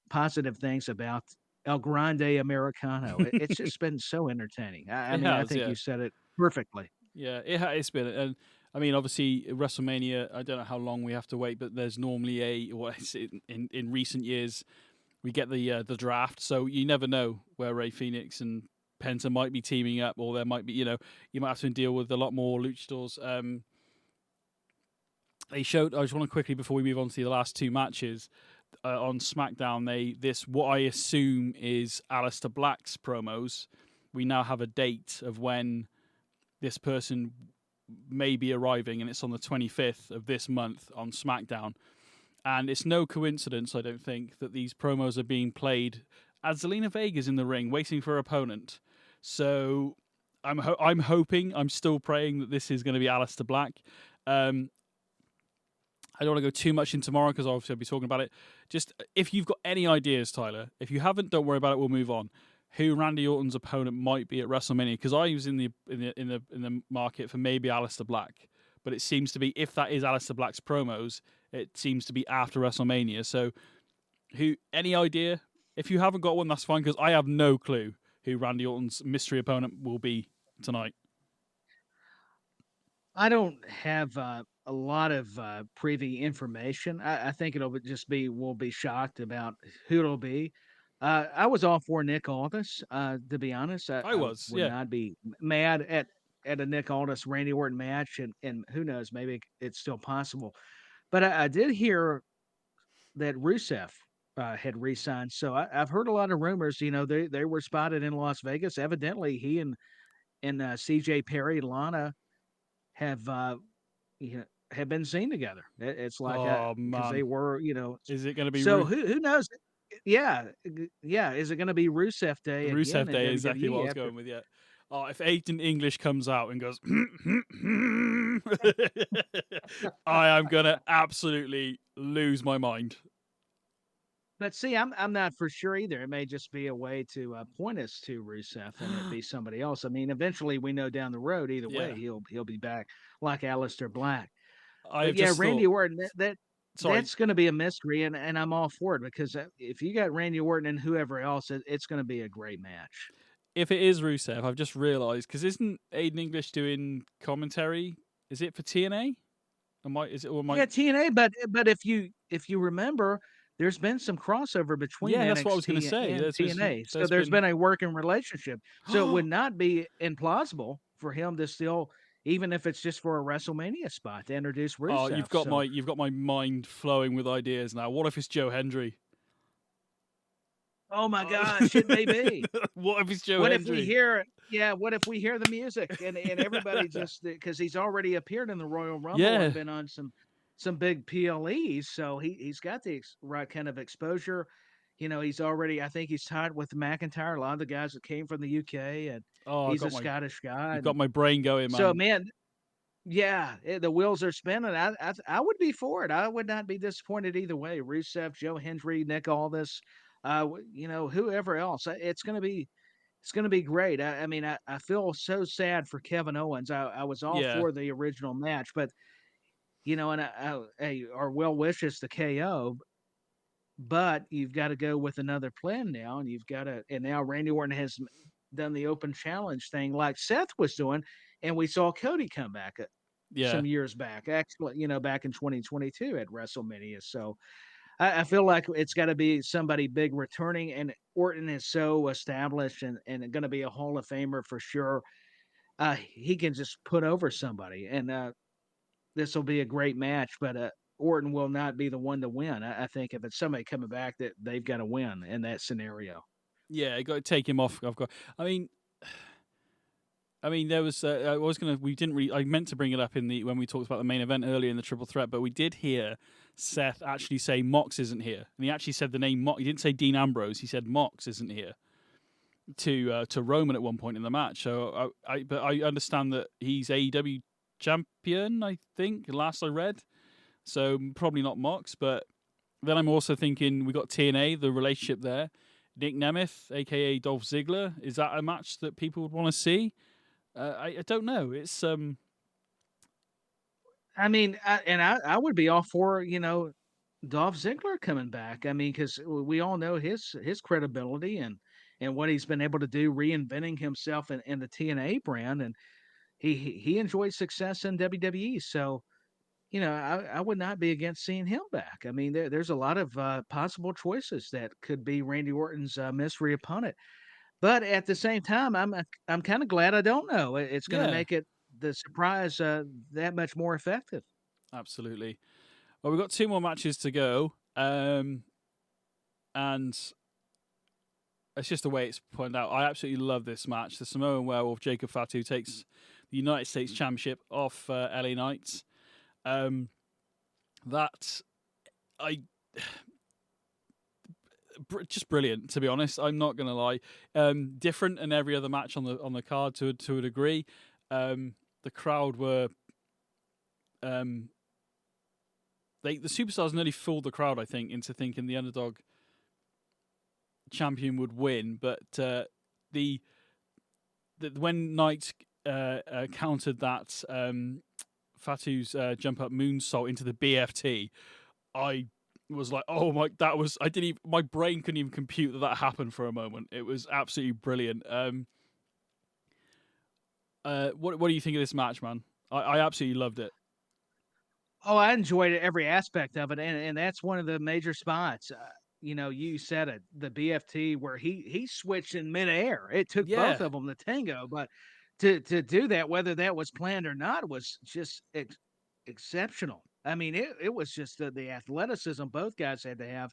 positive things about El Grande Americano. It's just been so entertaining. I think you said it perfectly. Yeah, it's been. And I mean, obviously, WrestleMania, I don't know how long we have to wait, but there's normally in recent years, we get the draft. So you never know where Rey Fenix and Penta might be teaming up, or there might be, you might have to deal with a lot more luchadors. They showed, I just want to quickly, before we move on to the last two matches, on SmackDown, what I assume is Aleister Black's promos. We now have a date of when this person may be arriving, and it's on the 25th of this month on SmackDown. And it's no coincidence, I don't think, that these promos are being played as Zelina Vega's in the ring, waiting for her opponent. So I'm hoping, I'm still praying that this is going to be Aleister Black. I don't want to go too much in tomorrow because obviously I'll be talking about it. Just if you've got any ideas, Tyler, if you haven't, don't worry about it. We'll move on. Who Randy Orton's opponent might be at WrestleMania? Because I was in the market for maybe Aleister Black, but it seems to be, if that is Aleister Black's promos, it seems to be after WrestleMania. So, any idea? If you haven't got one, that's fine, because I have no clue who Randy Orton's mystery opponent will be tonight. I don't have a a lot of preview information. I think we'll be shocked about who it'll be. I was all for Nick Aldis, to be honest. I was, would yeah. not be mad at a Nick Aldis Randy Orton match, and who knows, maybe it's still possible. But I did hear that Rusev had re-signed, so I've heard a lot of rumors. You know, they were spotted in Las Vegas. Evidently, he and C.J. Perry, Lana have have been seen together. It's like Oh because they man, were, is it going to be so who knows? Yeah, yeah. Is it going to be Rusev Day again Rusev in Day? Exactly WWE what I was after? going with. Yeah. Oh, if Aiden English comes out and goes, I am gonna absolutely lose my mind. But see, I'm not for sure either. It may just be a way to point us to Rusev and it be somebody else. I mean, eventually we know down the road either way Yeah. he'll be back like Aleister Black. I But have yeah, just Randy thought. Orton Sorry, that's going to be a mystery, and I'm all for it because if you got Randy Orton and whoever else, it's going to be a great match. if it is Rusev, I've just realised because isn't Aiden English doing commentary? Is it for TNA? Is it or am I? Yeah, TNA, but if you remember, there's been some crossover between Yeah, that's what I was going to NXT say. and TNA, so There's there's been. been a working relationship. So it would not be implausible for him to still, even if it's just for a WrestleMania spot, to introduce Oh, Rusev. you've got my mind flowing with ideas now. What if it's Joe Hendry? Oh my gosh, it may be. What if it's Joe What if Hendry? we hear? Yeah, what if we hear the music and everybody just because he's already appeared in the Royal Rumble Yeah. and been on some big PLEs, so he's got the right kind of exposure. You know, he's already. I think he's tied with McIntyre. A lot of the guys that came from the UK, and Oh, he's a Scottish guy. you've got my brain going, man. So man, yeah, the wheels are spinning. I would be for it. I would not be disappointed either way. Rusev, Joe Hendry, Nick Aldis, whoever else. It's going to be great. I mean, I feel so sad for Kevin Owens. I was all Yeah. for the original match, but and our well wishes to KO. But you've got to go with another plan now, and now Randy Orton has done the open challenge thing like Seth was doing, and we saw Cody come back Yeah. some years back, actually, back in 2022 at WrestleMania. So I feel like it's got to be somebody big returning, and Orton is so established and going to be a Hall of Famer for sure. He can just put over somebody, and this will be a great match. But Orton will not be the one to win. I think if it's somebody coming back, that they've got to win in that scenario. Yeah, you got to take him off. I mean, there was. I was gonna. We didn't. I meant to bring it up when we talked about the main event earlier in the triple threat, but we did hear Seth actually say Mox isn't here, and he actually said the name Mox. He didn't say Dean Ambrose. He said Mox isn't here to Roman at one point in the match. So but I understand that he's AEW champion. I think last I read. So probably not Mox, but then I'm also thinking we got TNA, the relationship there. Nick Nemeth, aka Dolph Ziggler, is that a match that people would want to see? I don't know. It's I mean, I would be all for Dolph Ziggler coming back. I mean, because we all know his credibility and what he's been able to do, reinventing himself in the TNA brand, and he enjoyed success in WWE. So, I would not be against seeing him back. I mean, there's a lot of possible choices that could be Randy Orton's mystery opponent. But at the same time, I'm kind of glad I don't know. It's going to make the surprise that much more effective. Absolutely. Well, we've got 2 more matches to go, and it's just the way it's pointed out. I absolutely love this match. The Samoan Werewolf, Jacob Fatu, takes the United States Championship off LA Knights. Just brilliant, to be honest. I'm not gonna lie. Different than every other match on the card to a degree. The crowd were the superstars nearly fooled the crowd, I think, into thinking the underdog champion would win. But when Knight countered that Fatu's jump up moonsault into the BFT, I was like, oh my, my brain couldn't even compute that happened for a moment. It was absolutely brilliant. What do you think of this match, man? I absolutely loved it. Oh, I enjoyed every aspect of it, and that's one of the major spots. You said it, the BFT where he switched in midair. It took both Yeah. of them to tango, but to do that, whether that was planned or not, was just exceptional. I mean, it was just the athleticism both guys had to have.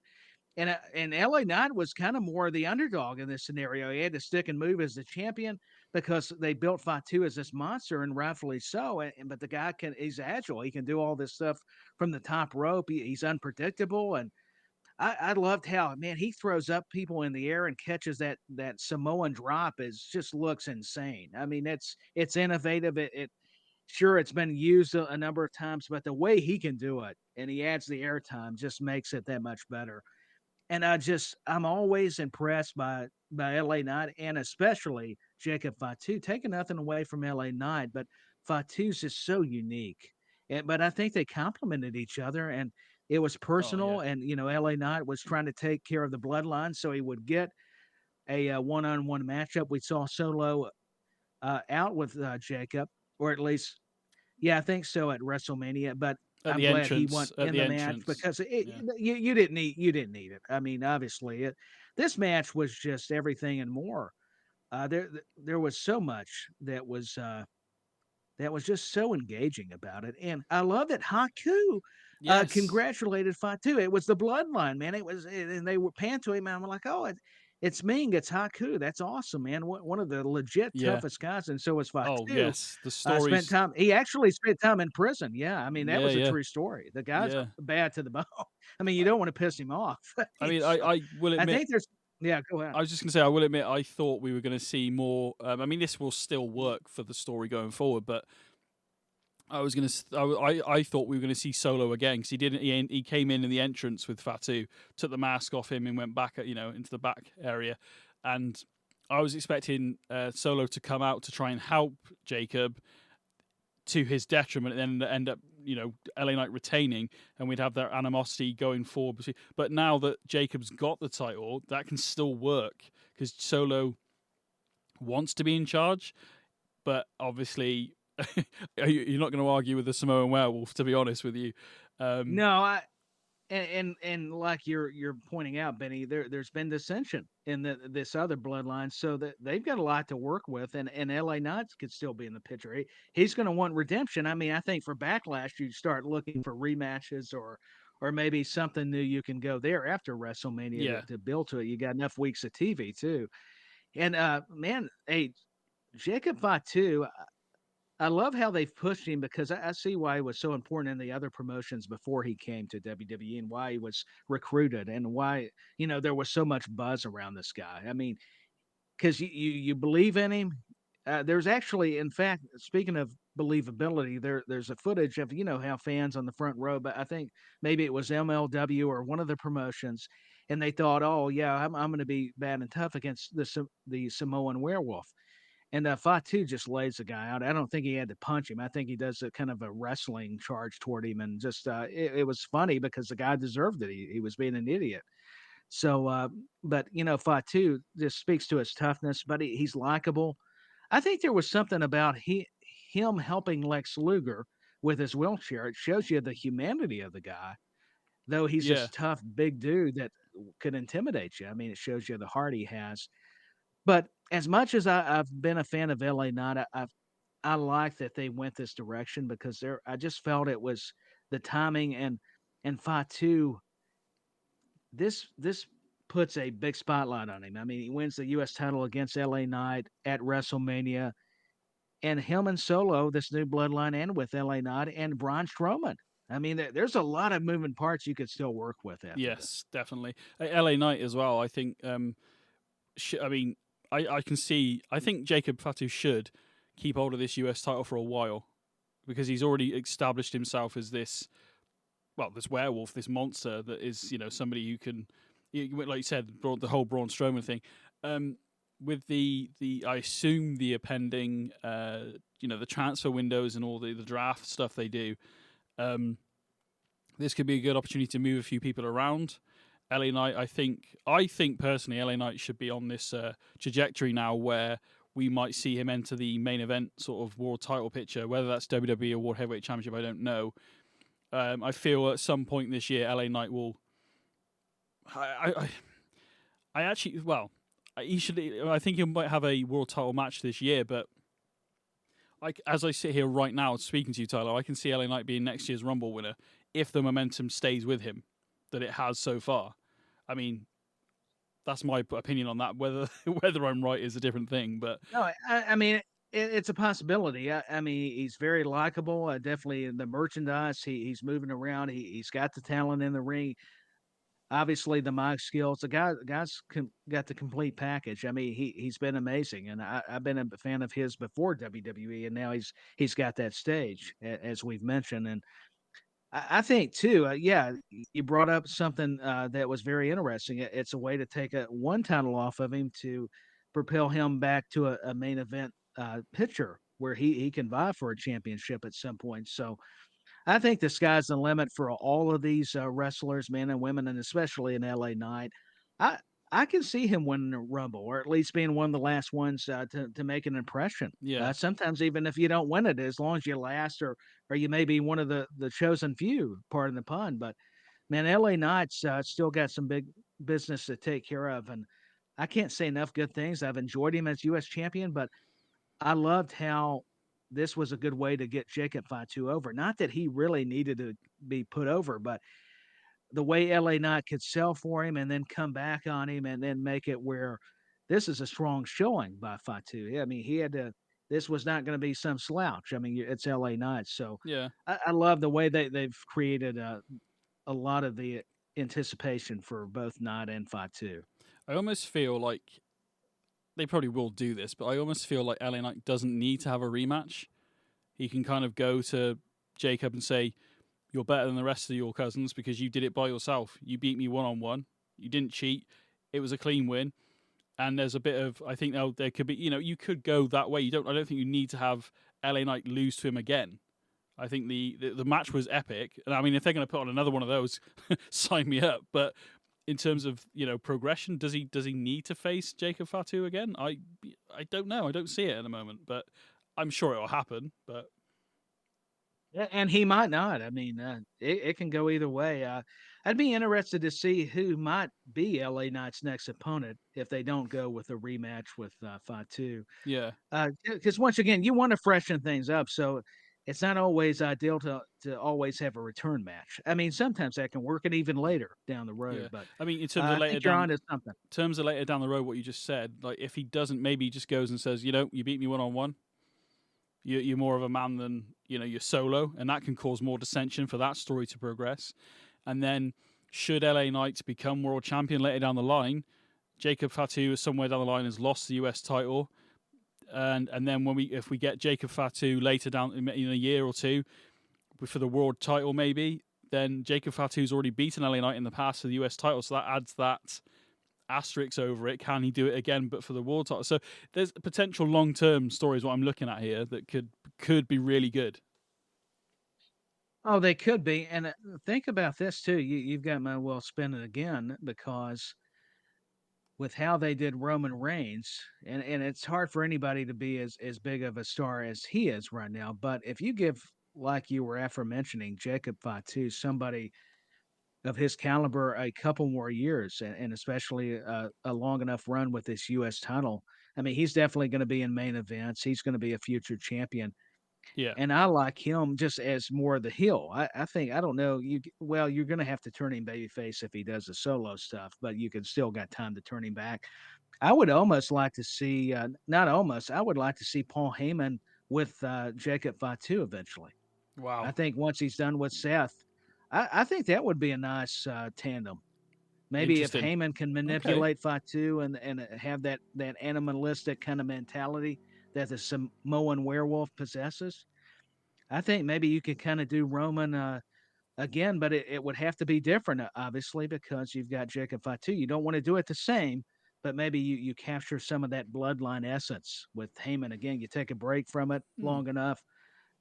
And LA Knight was kind of more the underdog in this scenario. He had to stick and move as the champion because they built Fatu as this monster, and rightfully so. But the guy he's agile. He can do all this stuff from the top rope. He's unpredictable. And I loved how, man, he throws up people in the air and catches that Samoan drop. Just looks insane. I mean, it's innovative. Sure, it's been used a number of times, but the way he can do it and he adds the airtime just makes it that much better. And I'm always impressed by LA Knight and especially Jacob Fatu. Taking nothing away from LA Knight, but Fatu's just so unique. But I think they complemented each other, and it was Oh yeah. personal. And LA Knight was trying to take care of the bloodline, so he would get a one-on-one matchup. We saw Solo out with Jacob, or at least, yeah, I think so at WrestleMania. But At I'm the glad he won entrance. At in the the match entrance. because Yeah. you didn't need it. I mean, obviously, this match was just everything and more. There was so much that was just so engaging about it, and I love that Haku Yes. congratulated Fatu. It was the bloodline, man. And they were panned to him, and I'm like, oh, it's Ming, it's Haku. That's awesome, man. One of the legit Yeah. toughest guys, and so was Oh Fatu. yes. The Spent stories. time. He actually spent time in prison. Yeah, I mean that Yeah. was a Yeah. true story. The guy's Yeah. bad to the bone. I mean, you don't want to piss him off. I mean, So, I will I admit. think there's. Yeah, go ahead. I was just going to say, I will admit, I thought we were going to see more. I mean, this will still work for the story going forward, but I was going to. I thought we were going to see Solo again because he didn't. He came in the entrance with Fatu, took the mask off him, and went back into the back area, and I was expecting Solo to come out to try and help Jacob to his detriment, and then end up LA Knight retaining, and we'd have that animosity going forward. But now that Jacob's got the title, that can still work because Solo wants to be in charge, but obviously you're not going to argue with the Samoan werewolf, to be honest with you. No, and like you're pointing out, Benny, there's been dissension in this other bloodline, so that they've got a lot to work with, and LA Knights could still be in the picture. He's going to want redemption. I mean, I think for Backlash, you start looking for rematches or maybe something new. You can go there after WrestleMania Yeah. to build to it. You got enough weeks of TV too, and man, hey, Jacob Fatu. I love how they've pushed him because I see why he was so important in the other promotions before he came to WWE and why he was recruited and why, there was so much buzz around this guy. I mean, because you believe in him. There's actually, in fact, speaking of believability, there's a footage of, how fans on the front row, but I think maybe it was MLW or one of the promotions, and they thought, oh, yeah, I'm going to be bad and tough against the Samoan werewolf. And Fatu just lays the guy out. I don't think he had to punch him. I think he does a kind of a wrestling charge toward him, and just it was funny because the guy deserved it. He was being an idiot. So, but Fatu just speaks to his toughness, but he's likable. I think there was something about him helping Lex Luger with his wheelchair. It shows you the humanity of the guy, though he's Yeah. this tough big dude that could intimidate you. I mean, it shows you the heart he has. But as much as I've been a fan of LA Knight, I like that they went this direction because I just felt it was the timing and Fatu. This puts a big spotlight on him. I mean, he wins the U.S. title against LA Knight at WrestleMania, and him and Solo, this new bloodline, and with LA Knight and Braun Strowman. I mean, there's a lot of moving parts you could still work with after this. Yes, definitely. LA Knight as well. I think. I mean, I can see. I think Jacob Fatu should keep hold of this US title for a while because he's already established himself as this werewolf, this monster that is, somebody who can, like you said, the whole Braun Strowman thing. With the I assume the pending, the transfer windows and all the draft stuff they do. This could be a good opportunity to move a few people around. LA Knight, I think personally, LA Knight should be on this trajectory now where we might see him enter the main event sort of world title picture, whether that's WWE or World Heavyweight Championship, I don't know. I feel at some point this year, LA Knight will. I actually, well, he should. I think he might have a world title match this year, but as I sit here right now speaking to you, Tyler, I can see LA Knight being next year's Rumble winner if the momentum stays with him that it has so far. I mean, that's my opinion on that. Whether I'm right is a different thing, but No, I mean, it's a possibility. I mean, he's very likable. Definitely in the merchandise. He's moving around. He's got the talent in the ring. Obviously, the mic skills. The guy's got the complete package. I mean, he's been amazing, and I've been a fan of his before WWE, and now he's got that stage, as we've mentioned. And I think too, yeah, you brought up something that was very interesting. It's a way to take one title off of him to propel him back to a main event picture where he can vie for a championship at some point. So I think the sky's the limit for all of these wrestlers, men and women, and especially in LA Knight. I I can see him winning a Rumble, or at least being one of the last ones to make an impression. yeah, Sometimes even if you don't win it, as long as you last, or you may be one of the chosen few, pardon the pun. But man, LA Knights still got some big business to take care of, and I can't say enough good things. I've enjoyed him as U.S. champion, but I loved how this was a good way to get Jacob Fatu over. Not that he really needed to be put over, but the way LA Knight could sell for him and then come back on him and then make it where this is a strong showing by Fatu. I mean, he had to. This was not going to be some slouch. I mean, it's LA Knight, so yeah. I love the way they've created a lot of the anticipation for both Knight and Fatu. I almost feel like they probably will do this, but I almost feel like LA Knight doesn't need to have a rematch. He can kind of go to Jacob and say, "You're better than the rest of your cousins because you did it by yourself. You beat me 1-on-1. You didn't cheat. It was a clean win." And there's a bit of, I think there could be, you could go that way. I don't think you need to have LA Knight lose to him again. I think the match was epic, and I mean, if they're going to put on another one of those, sign me up. But in terms of progression, does he need to face Jacob Fatu again? I don't know. I don't see it at the moment, but I'm sure it will happen. But Yeah, and he might not. I mean, it can go either way. I'd be interested to see who might be LA Knight's next opponent if they don't go with a rematch with Fatu. yeah, Because once again, you want to freshen things up, so it's not always ideal to always have a return match. I mean, sometimes that can work, and even later down the road. yeah. But I mean, in terms of I later think you're down, onto something. the road, what you just said, like if he doesn't, maybe he just goes and says, you beat me 1-on-1. You're more of a man than you're solo, and that can cause more dissension for that story to progress. And then, should LA Knight become world champion later down the line, Jacob Fatu somewhere down the line has lost the US title, and then if we get Jacob Fatu later down in a year or two for the world title, maybe then Jacob Fatu's already beaten LA Knight in the past for the US title, so that adds that asterisk over it. Can he do it again, but for the world title? So there's potential long-term stories what I'm looking at here that could be really good. Oh, they could be. And think about this too. You've got my well spinning again, because with how they did Roman Reigns, and it's hard for anybody to be as big of a star as he is right now. But if you give, like you were aforementioning, Jacob Fatu, somebody of his caliber, a couple more years, and especially a long enough run with this U.S. title, I mean, he's definitely going to be in main events. He's going to be a future champion. Yeah, And I like him just as more of the heel. I think, I don't know, you're going to have to turn him babyface if he does the solo stuff, but you can still got time to turn him back. I would almost like to see, not almost, I would like to see Paul Heyman with Jacob Fatu eventually. wow, I think once he's done with Seth, I think that would be a nice tandem. Maybe if interesting. Heyman can manipulate Fatu and have that animalistic kind of mentality that the Samoan werewolf possesses, I think maybe you could kind of do Roman again, but it would have to be different, obviously, because you've got Jacob Fatu. You don't want to do it the same, but maybe you capture some of that bloodline essence with Heyman again. You take a break from it long enough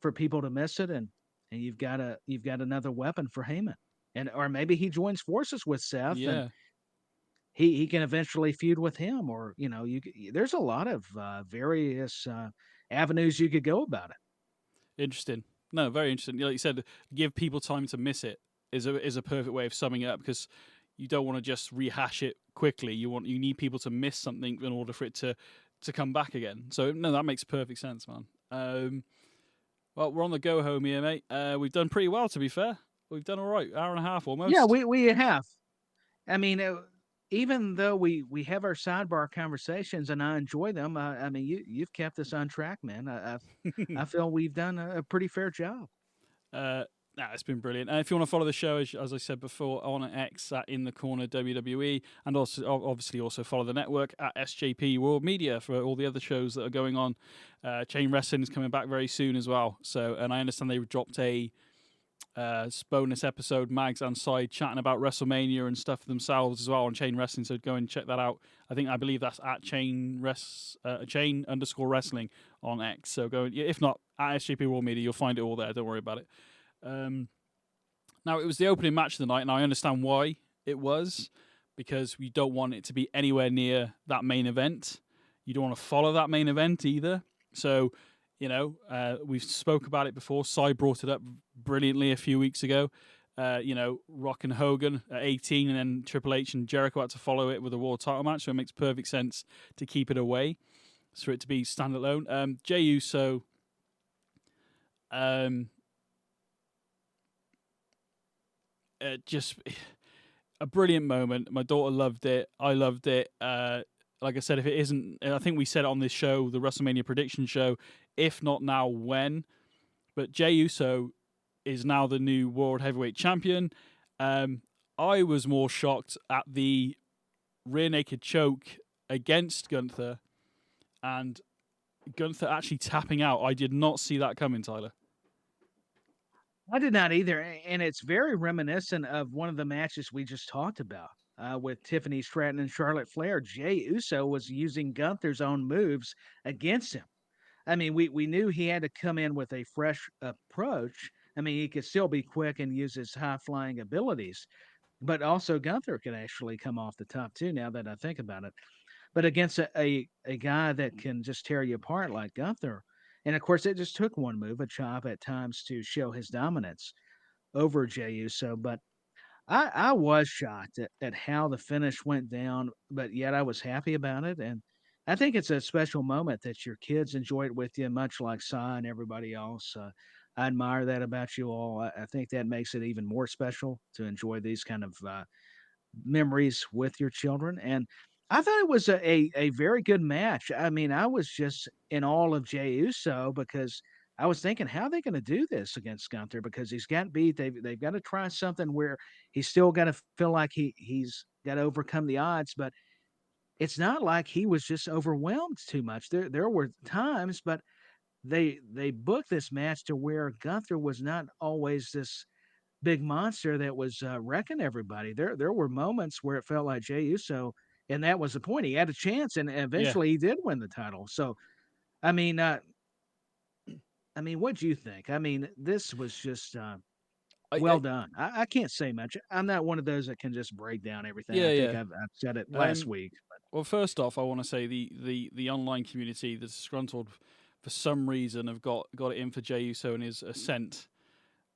for people to miss it, and you've got another weapon for Heyman. And or maybe he joins forces with Seth, and Yeah, he can eventually feud with him, or there's a lot of various avenues you could go about it. interesting. No, very interesting. Like you said, give people time to miss it is a perfect way of summing it up, because you don't want to just rehash it quickly. You need people to miss something in order for it to come back again. So no, that makes perfect sense, man. Well, we're on the go home here, mate. We've done pretty well, to be fair. We've done all right, hour and a half almost. Yeah, we have. I mean, even though we have our sidebar conversations and I enjoy them, I mean, you've kept us on track, man. I feel we've done a pretty fair job. It's been brilliant. If you want to follow the show, as I said before, on X at In the Corner WWE, and also obviously also follow the network at SJP World Media for all the other shows that are going on. Chain Wrestling is coming back very soon as well. So, and I understand they dropped a bonus episode, Mags and Side, chatting about WrestleMania and stuff themselves as well on Chain Wrestling. So go and check that out. I believe that's at Chain_Wrestling on X. So go, if not at SJP World Media, you'll find it all there. Don't worry about it. Now, it was the opening match of the night, and I understand why it was, because we don't want it to be anywhere near that main event. You don't want to follow that main event either. So, we've spoke about it before. Cy brought it up brilliantly a few weeks ago. Rock and Hogan at 18, and then Triple H and Jericho had to follow it with a world title match, so it makes perfect sense to keep it away, for it to be standalone. Jey Uso, just a brilliant moment. My daughter loved it. I loved it. Like I said, if it isn't, I think we said it on this show, the WrestleMania prediction show, if not now, when? But Jey Uso is now the new World Heavyweight Champion. I was more shocked at the rear naked choke against Gunther and Gunther actually tapping out. I did not see that coming, Tyler. I did not either, and it's very reminiscent of one of the matches we just talked about with Tiffany Stratton and Charlotte Flair. Jey Uso was using Gunther's own moves against him. I mean, we knew he had to come in with a fresh approach. I mean, he could still be quick and use his high-flying abilities, but also Gunther could actually come off the top too, now that I think about it. But against a guy that can just tear you apart like Gunther, and of course, it just took one move, a chop at times, to show his dominance over Jey Uso. But I was shocked at how the finish went down, but yet I was happy about it. And I think it's a special moment that your kids enjoy it with you, much like Cy and everybody else. I admire that about you all. I think that makes it even more special to enjoy these kind of memories with your children. And I thought it was a very good match. I mean, I was just in awe of Jey Uso because I was thinking, how are they going to do this against Gunther? Because he's got beat. They've got to try something where he's still got to feel like he's got to overcome the odds. But it's not like he was just overwhelmed too much. There were times, but they booked this match to where Gunther was not always this big monster that was wrecking everybody. There were moments where it felt like Jey Uso. And that was the point. He had a chance, and eventually he did win the title. So, I mean, what do you think? I mean, this was just well done. I can't say much. I'm not one of those that can just break down everything. I think I've said it last week. But. Well, first off, I want to say the online community, the disgruntled, for some reason, have got it in for Jey Uso and his ascent.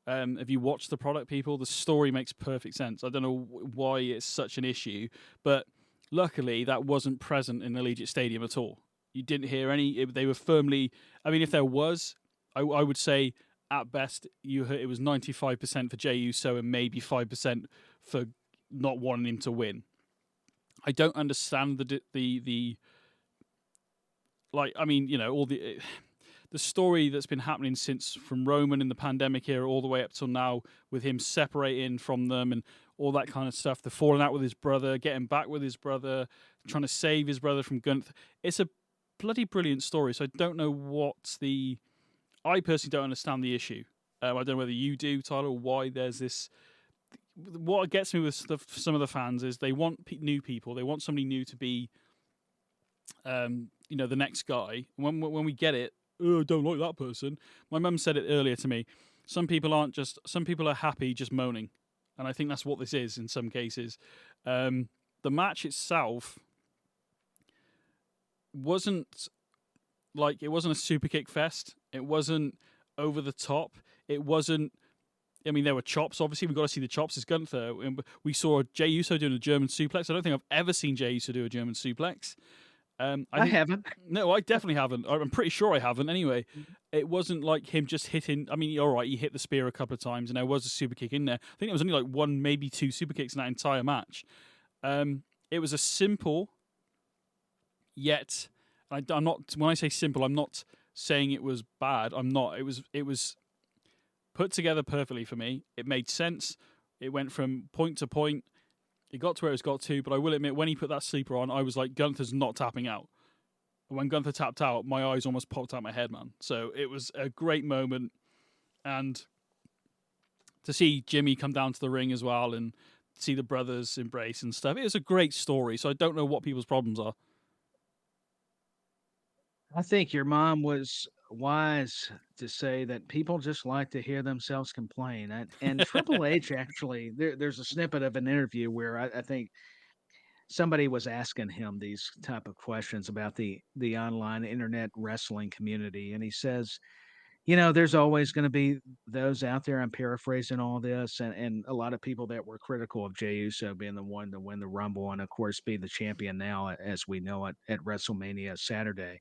Have you watched the product, people? The story makes perfect sense. I don't know why it's such an issue, but luckily, that wasn't present in Allegiant Stadium at all. You didn't hear any. They were firmly. I mean, if there was, I would say at best you heard it was 95% for Jey Uso and maybe 5% for not wanting him to win. I don't understand the like. I mean, all the story that's been happening since from Roman in the pandemic era all the way up till now, with him separating from them and all that kind of stuff, the falling out with his brother, getting back with his brother, trying to save his brother from Gunther. It's a bloody brilliant story. So I don't know I personally don't understand the issue. I don't know whether you do, Tyler, or why there's this. What gets me with some of the fans is they want new people. They want somebody new to be, the next guy. When we get it, I don't like that person. My mum said it earlier to me. Some people are happy just moaning. And I think that's what this is in some cases. The match itself wasn't a super kick fest. It wasn't over the top. It wasn't. I mean, there were chops. Obviously, we've got to see the chops. It's Gunther. We saw Jey Uso doing a German suplex. I don't think I've ever seen Jey Uso do a German suplex. I haven't. No, I definitely haven't. I'm pretty sure I haven't. Anyway, it wasn't like him just hitting. I mean, all right, he hit the spear a couple of times, and there was a super kick in there. I think it was only like one, maybe two super kicks in that entire match. It was a simple, yet I'm not. When I say simple, I'm not saying it was bad. I'm not. It was put together perfectly for me. It made sense. It went from point to point. It got to where it's got to, but I will admit, when he put that sleeper on, I was like, Gunther's not tapping out. When Gunther tapped out, my eyes almost popped out my head, man. So it was a great moment. And to see Jimmy come down to the ring as well and see the brothers embrace and stuff, it was a great story. So I don't know what people's problems are. I think your mom was wise to say that people just like to hear themselves complain. And Triple H actually, there's a snippet of an interview where I think somebody was asking him these type of questions about the online internet wrestling community, and he says, there's always going to be those out there. I'm paraphrasing all this, and a lot of people that were critical of Jey Uso being the one to win the Rumble and of course be the champion now as we know it at WrestleMania Saturday.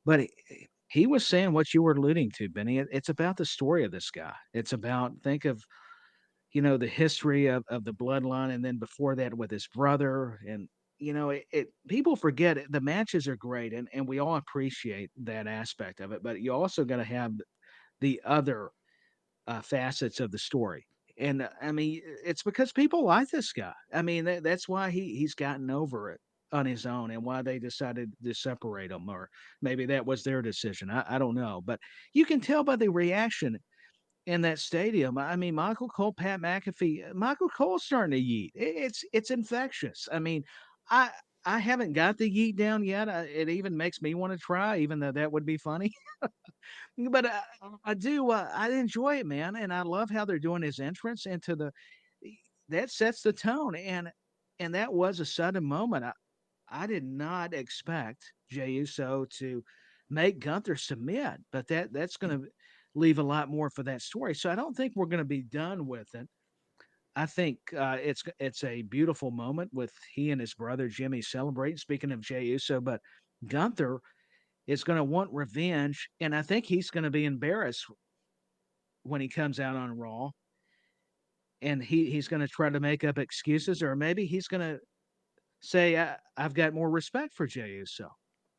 But he was saying what you were alluding to, Benny. It's about the story of this guy. It's about, think of, the history of the bloodline. And then before that with his brother. And, people forget it. The matches are great. And we all appreciate that aspect of it. But you also got to have the other facets of the story. And I mean, it's because people like this guy. I mean, that's why he's gotten over it on his own and why they decided to separate them, or maybe that was their decision. I don't know, but you can tell by the reaction in that stadium. I mean, Michael Cole, Pat McAfee, Michael Cole's starting to yeet. It's infectious. I mean, I I haven't got the yeet down yet. It even makes me want to try, even though that would be funny. But I do. I enjoy it, man, and I love how they're doing his entrance into the. That sets the tone, and that was a sudden moment. I did not expect Jey Uso to make Gunther submit, but that's going to leave a lot more for that story. So I don't think we're going to be done with it. I think it's a beautiful moment with he and his brother Jimmy celebrating. Speaking of Jey Uso, but Gunther is going to want revenge, and I think he's going to be embarrassed when he comes out on Raw, and he's going to try to make up excuses, or maybe he's going to say, "I've got more respect for Jey Uso.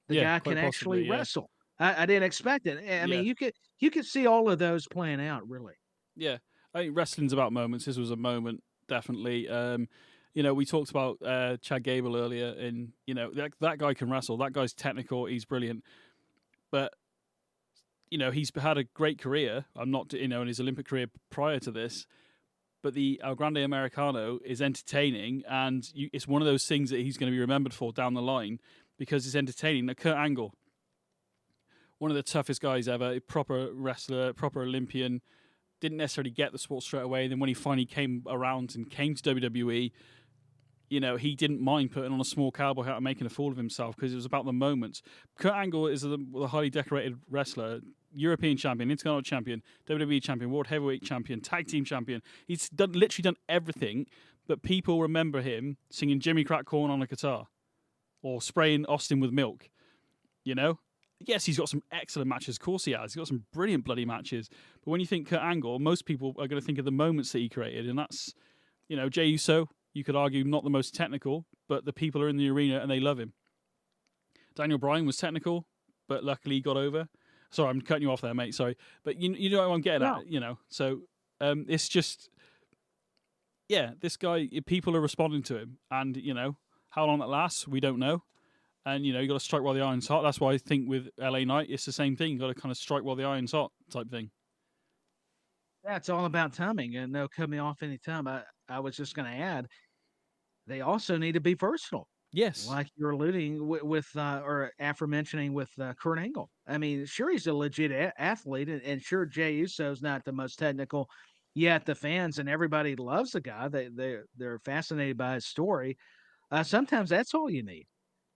The guy can actually wrestle." I didn't expect it. I mean, you could see all of those playing out, really. Yeah, I think wrestling's about moments. This was a moment, definitely. We talked about Chad Gable earlier, and that guy can wrestle. That guy's technical. He's brilliant, but he's had a great career. I'm not, in his Olympic career prior to this, but the El Grande Americano is entertaining, and it's one of those things that he's going to be remembered for down the line because it's entertaining. Now, Kurt Angle, one of the toughest guys ever, proper wrestler, proper Olympian. Didn't necessarily get the sport straight away. Then when he finally came around and came to WWE, he didn't mind putting on a small cowboy hat and making a fool of himself because it was about the moments. Kurt Angle is a highly decorated wrestler, European champion, Intercontinental champion, WWE champion, World Heavyweight champion, Tag Team champion. He's literally done everything, but people remember him singing Jimmy Crack Corn on a guitar or spraying Austin with milk, Yes, he's got some excellent matches. Of course he has. He's got some brilliant bloody matches. But when you think Kurt Angle, most people are going to think of the moments that he created. And that's, Jey Uso, you could argue, not the most technical, but the people are in the arena and they love him. Daniel Bryan was technical, but luckily he got over. Sorry, I'm cutting you off there, mate. Sorry. But you know what I'm getting at, So it's just, this guy, people are responding to him. And, how long that lasts, we don't know. And, you got to strike while the iron's hot. That's why I think with LA Knight, it's the same thing. You got to kind of strike while the iron's hot type thing. Yeah, it's all about timing, and they'll cut me off anytime. I was just going to add, they also need to be versatile. Yes. Like you're alluding with or aforementioning with Kurt Angle. I mean, sure, he's a legit athlete, and sure, Jey Uso's not the most technical, yet the fans and everybody loves the guy. They're fascinated by his story. Sometimes that's all you need.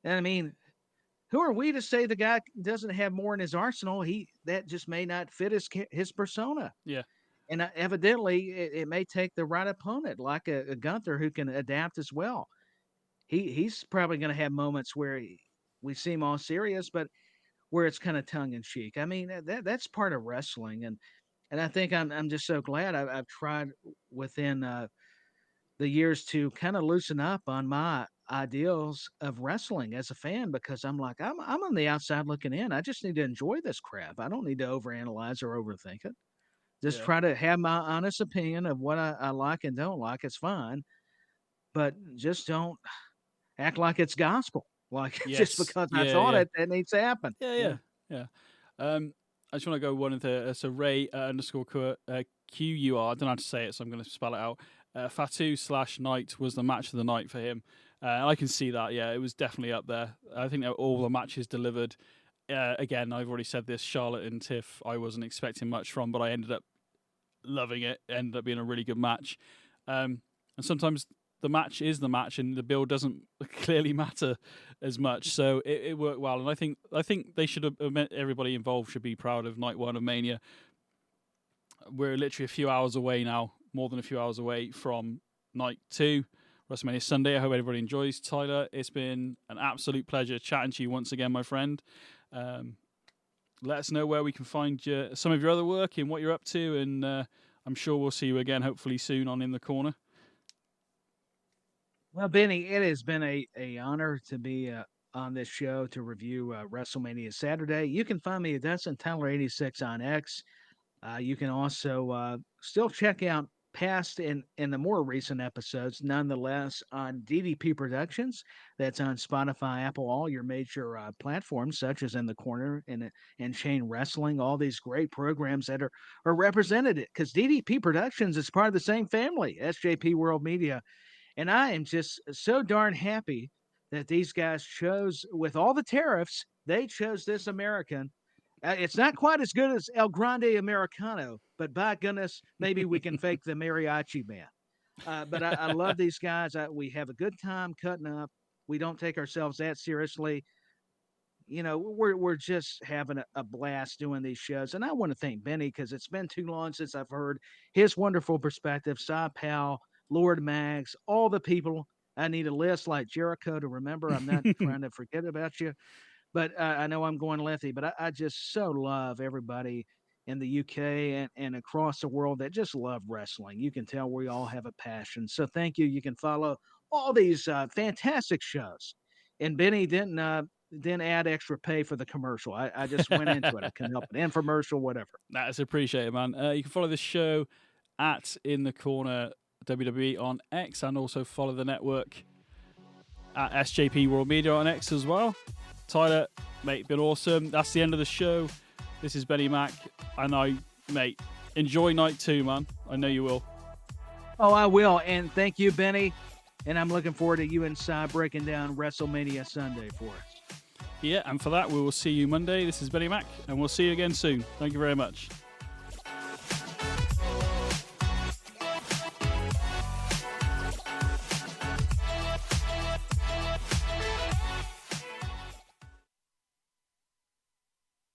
I mean, who are we to say the guy doesn't have more in his arsenal? That just may not fit his persona. Yeah. And evidently, it may take the right opponent, like a Gunther, who can adapt as well. He's probably going to have moments where we seem all serious, but where it's kind of tongue in cheek. I mean, that's part of wrestling, and I think I'm just so glad I've tried within the years to kind of loosen up on my ideals of wrestling as a fan, because I'm like, I'm on the outside looking in. I just need to enjoy this crap. I don't need to overanalyze or overthink it. Just Yeah. try to have my honest opinion of what I like and don't like. It's fine, but just don't act like it's gospel. Like just Yes. because I Yeah. thought Yeah. it, that needs to happen. Yeah. I just want to go one of the so Ray underscore QUR. I don't know how to say it, so I'm going to spell it out. Fatu/Knight was the match of the night for him. I can see that. Yeah, it was definitely up there. I think that all the matches delivered. Again, I've already said this. Charlotte and Tiff, I wasn't expecting much from, but I ended up loving it. Ended up being a really good match. And sometimes the match is the match, and the build doesn't clearly matter as much. So it worked well, and I think they should have, everybody involved should be proud of Night 1 of Mania. We're literally a few hours away now, more than a few hours away from Night 2, WrestleMania Sunday. I hope everybody enjoys. Tyler, it's been an absolute pleasure chatting to you once again, my friend. Let us know where we can find some of your other work and what you're up to, and I'm sure we'll see you again, hopefully soon, on In the Corner. Well, Benny, it has been a honor to be on this show to review WrestleMania Saturday. You can find me at Tyler86 on X. You can also still check out past and the more recent episodes, nonetheless, on DDP Productions. That's on Spotify, Apple, all your major platforms, such as In the Corner and Chain Wrestling, all these great programs that are represented. Because DDP Productions is part of the same family, SJP World Media. And I am just so darn happy that these guys chose, with all the tariffs, they chose this American. It's not quite as good as El Grande Americano, but by goodness, maybe we can fake the mariachi man. But I love these guys. We have a good time cutting up. We don't take ourselves that seriously. You know, we're just having a blast doing these shows. And I want to thank Benny, because it's been too long since I've heard his wonderful perspective. Cy Powell, Lord Mags, all the people. I need a list like Jericho to remember. I'm not trying to forget about you. But I know I'm going lefty, but I just so love everybody in the UK and across the world that just love wrestling. You can tell we all have a passion. So thank you. You can follow all these fantastic shows. And Benny didn't add extra pay for the commercial. I just went into it. I couldn't help it. Infomercial, whatever. That's appreciated, man. You can follow this show at In the Corner WWE on X, and also follow the network at SJP World Media on X as well. Tyler, mate, been awesome. That's the end of the show. This is Benny Mac, and mate, enjoy Night 2, man. I know you will. Oh, I will. And thank you, Benny. And I'm looking forward to you and Cy breaking down WrestleMania Sunday for us. Yeah, and for that, we will see you Monday. This is Benny Mac, and we'll see you again soon. Thank you very much.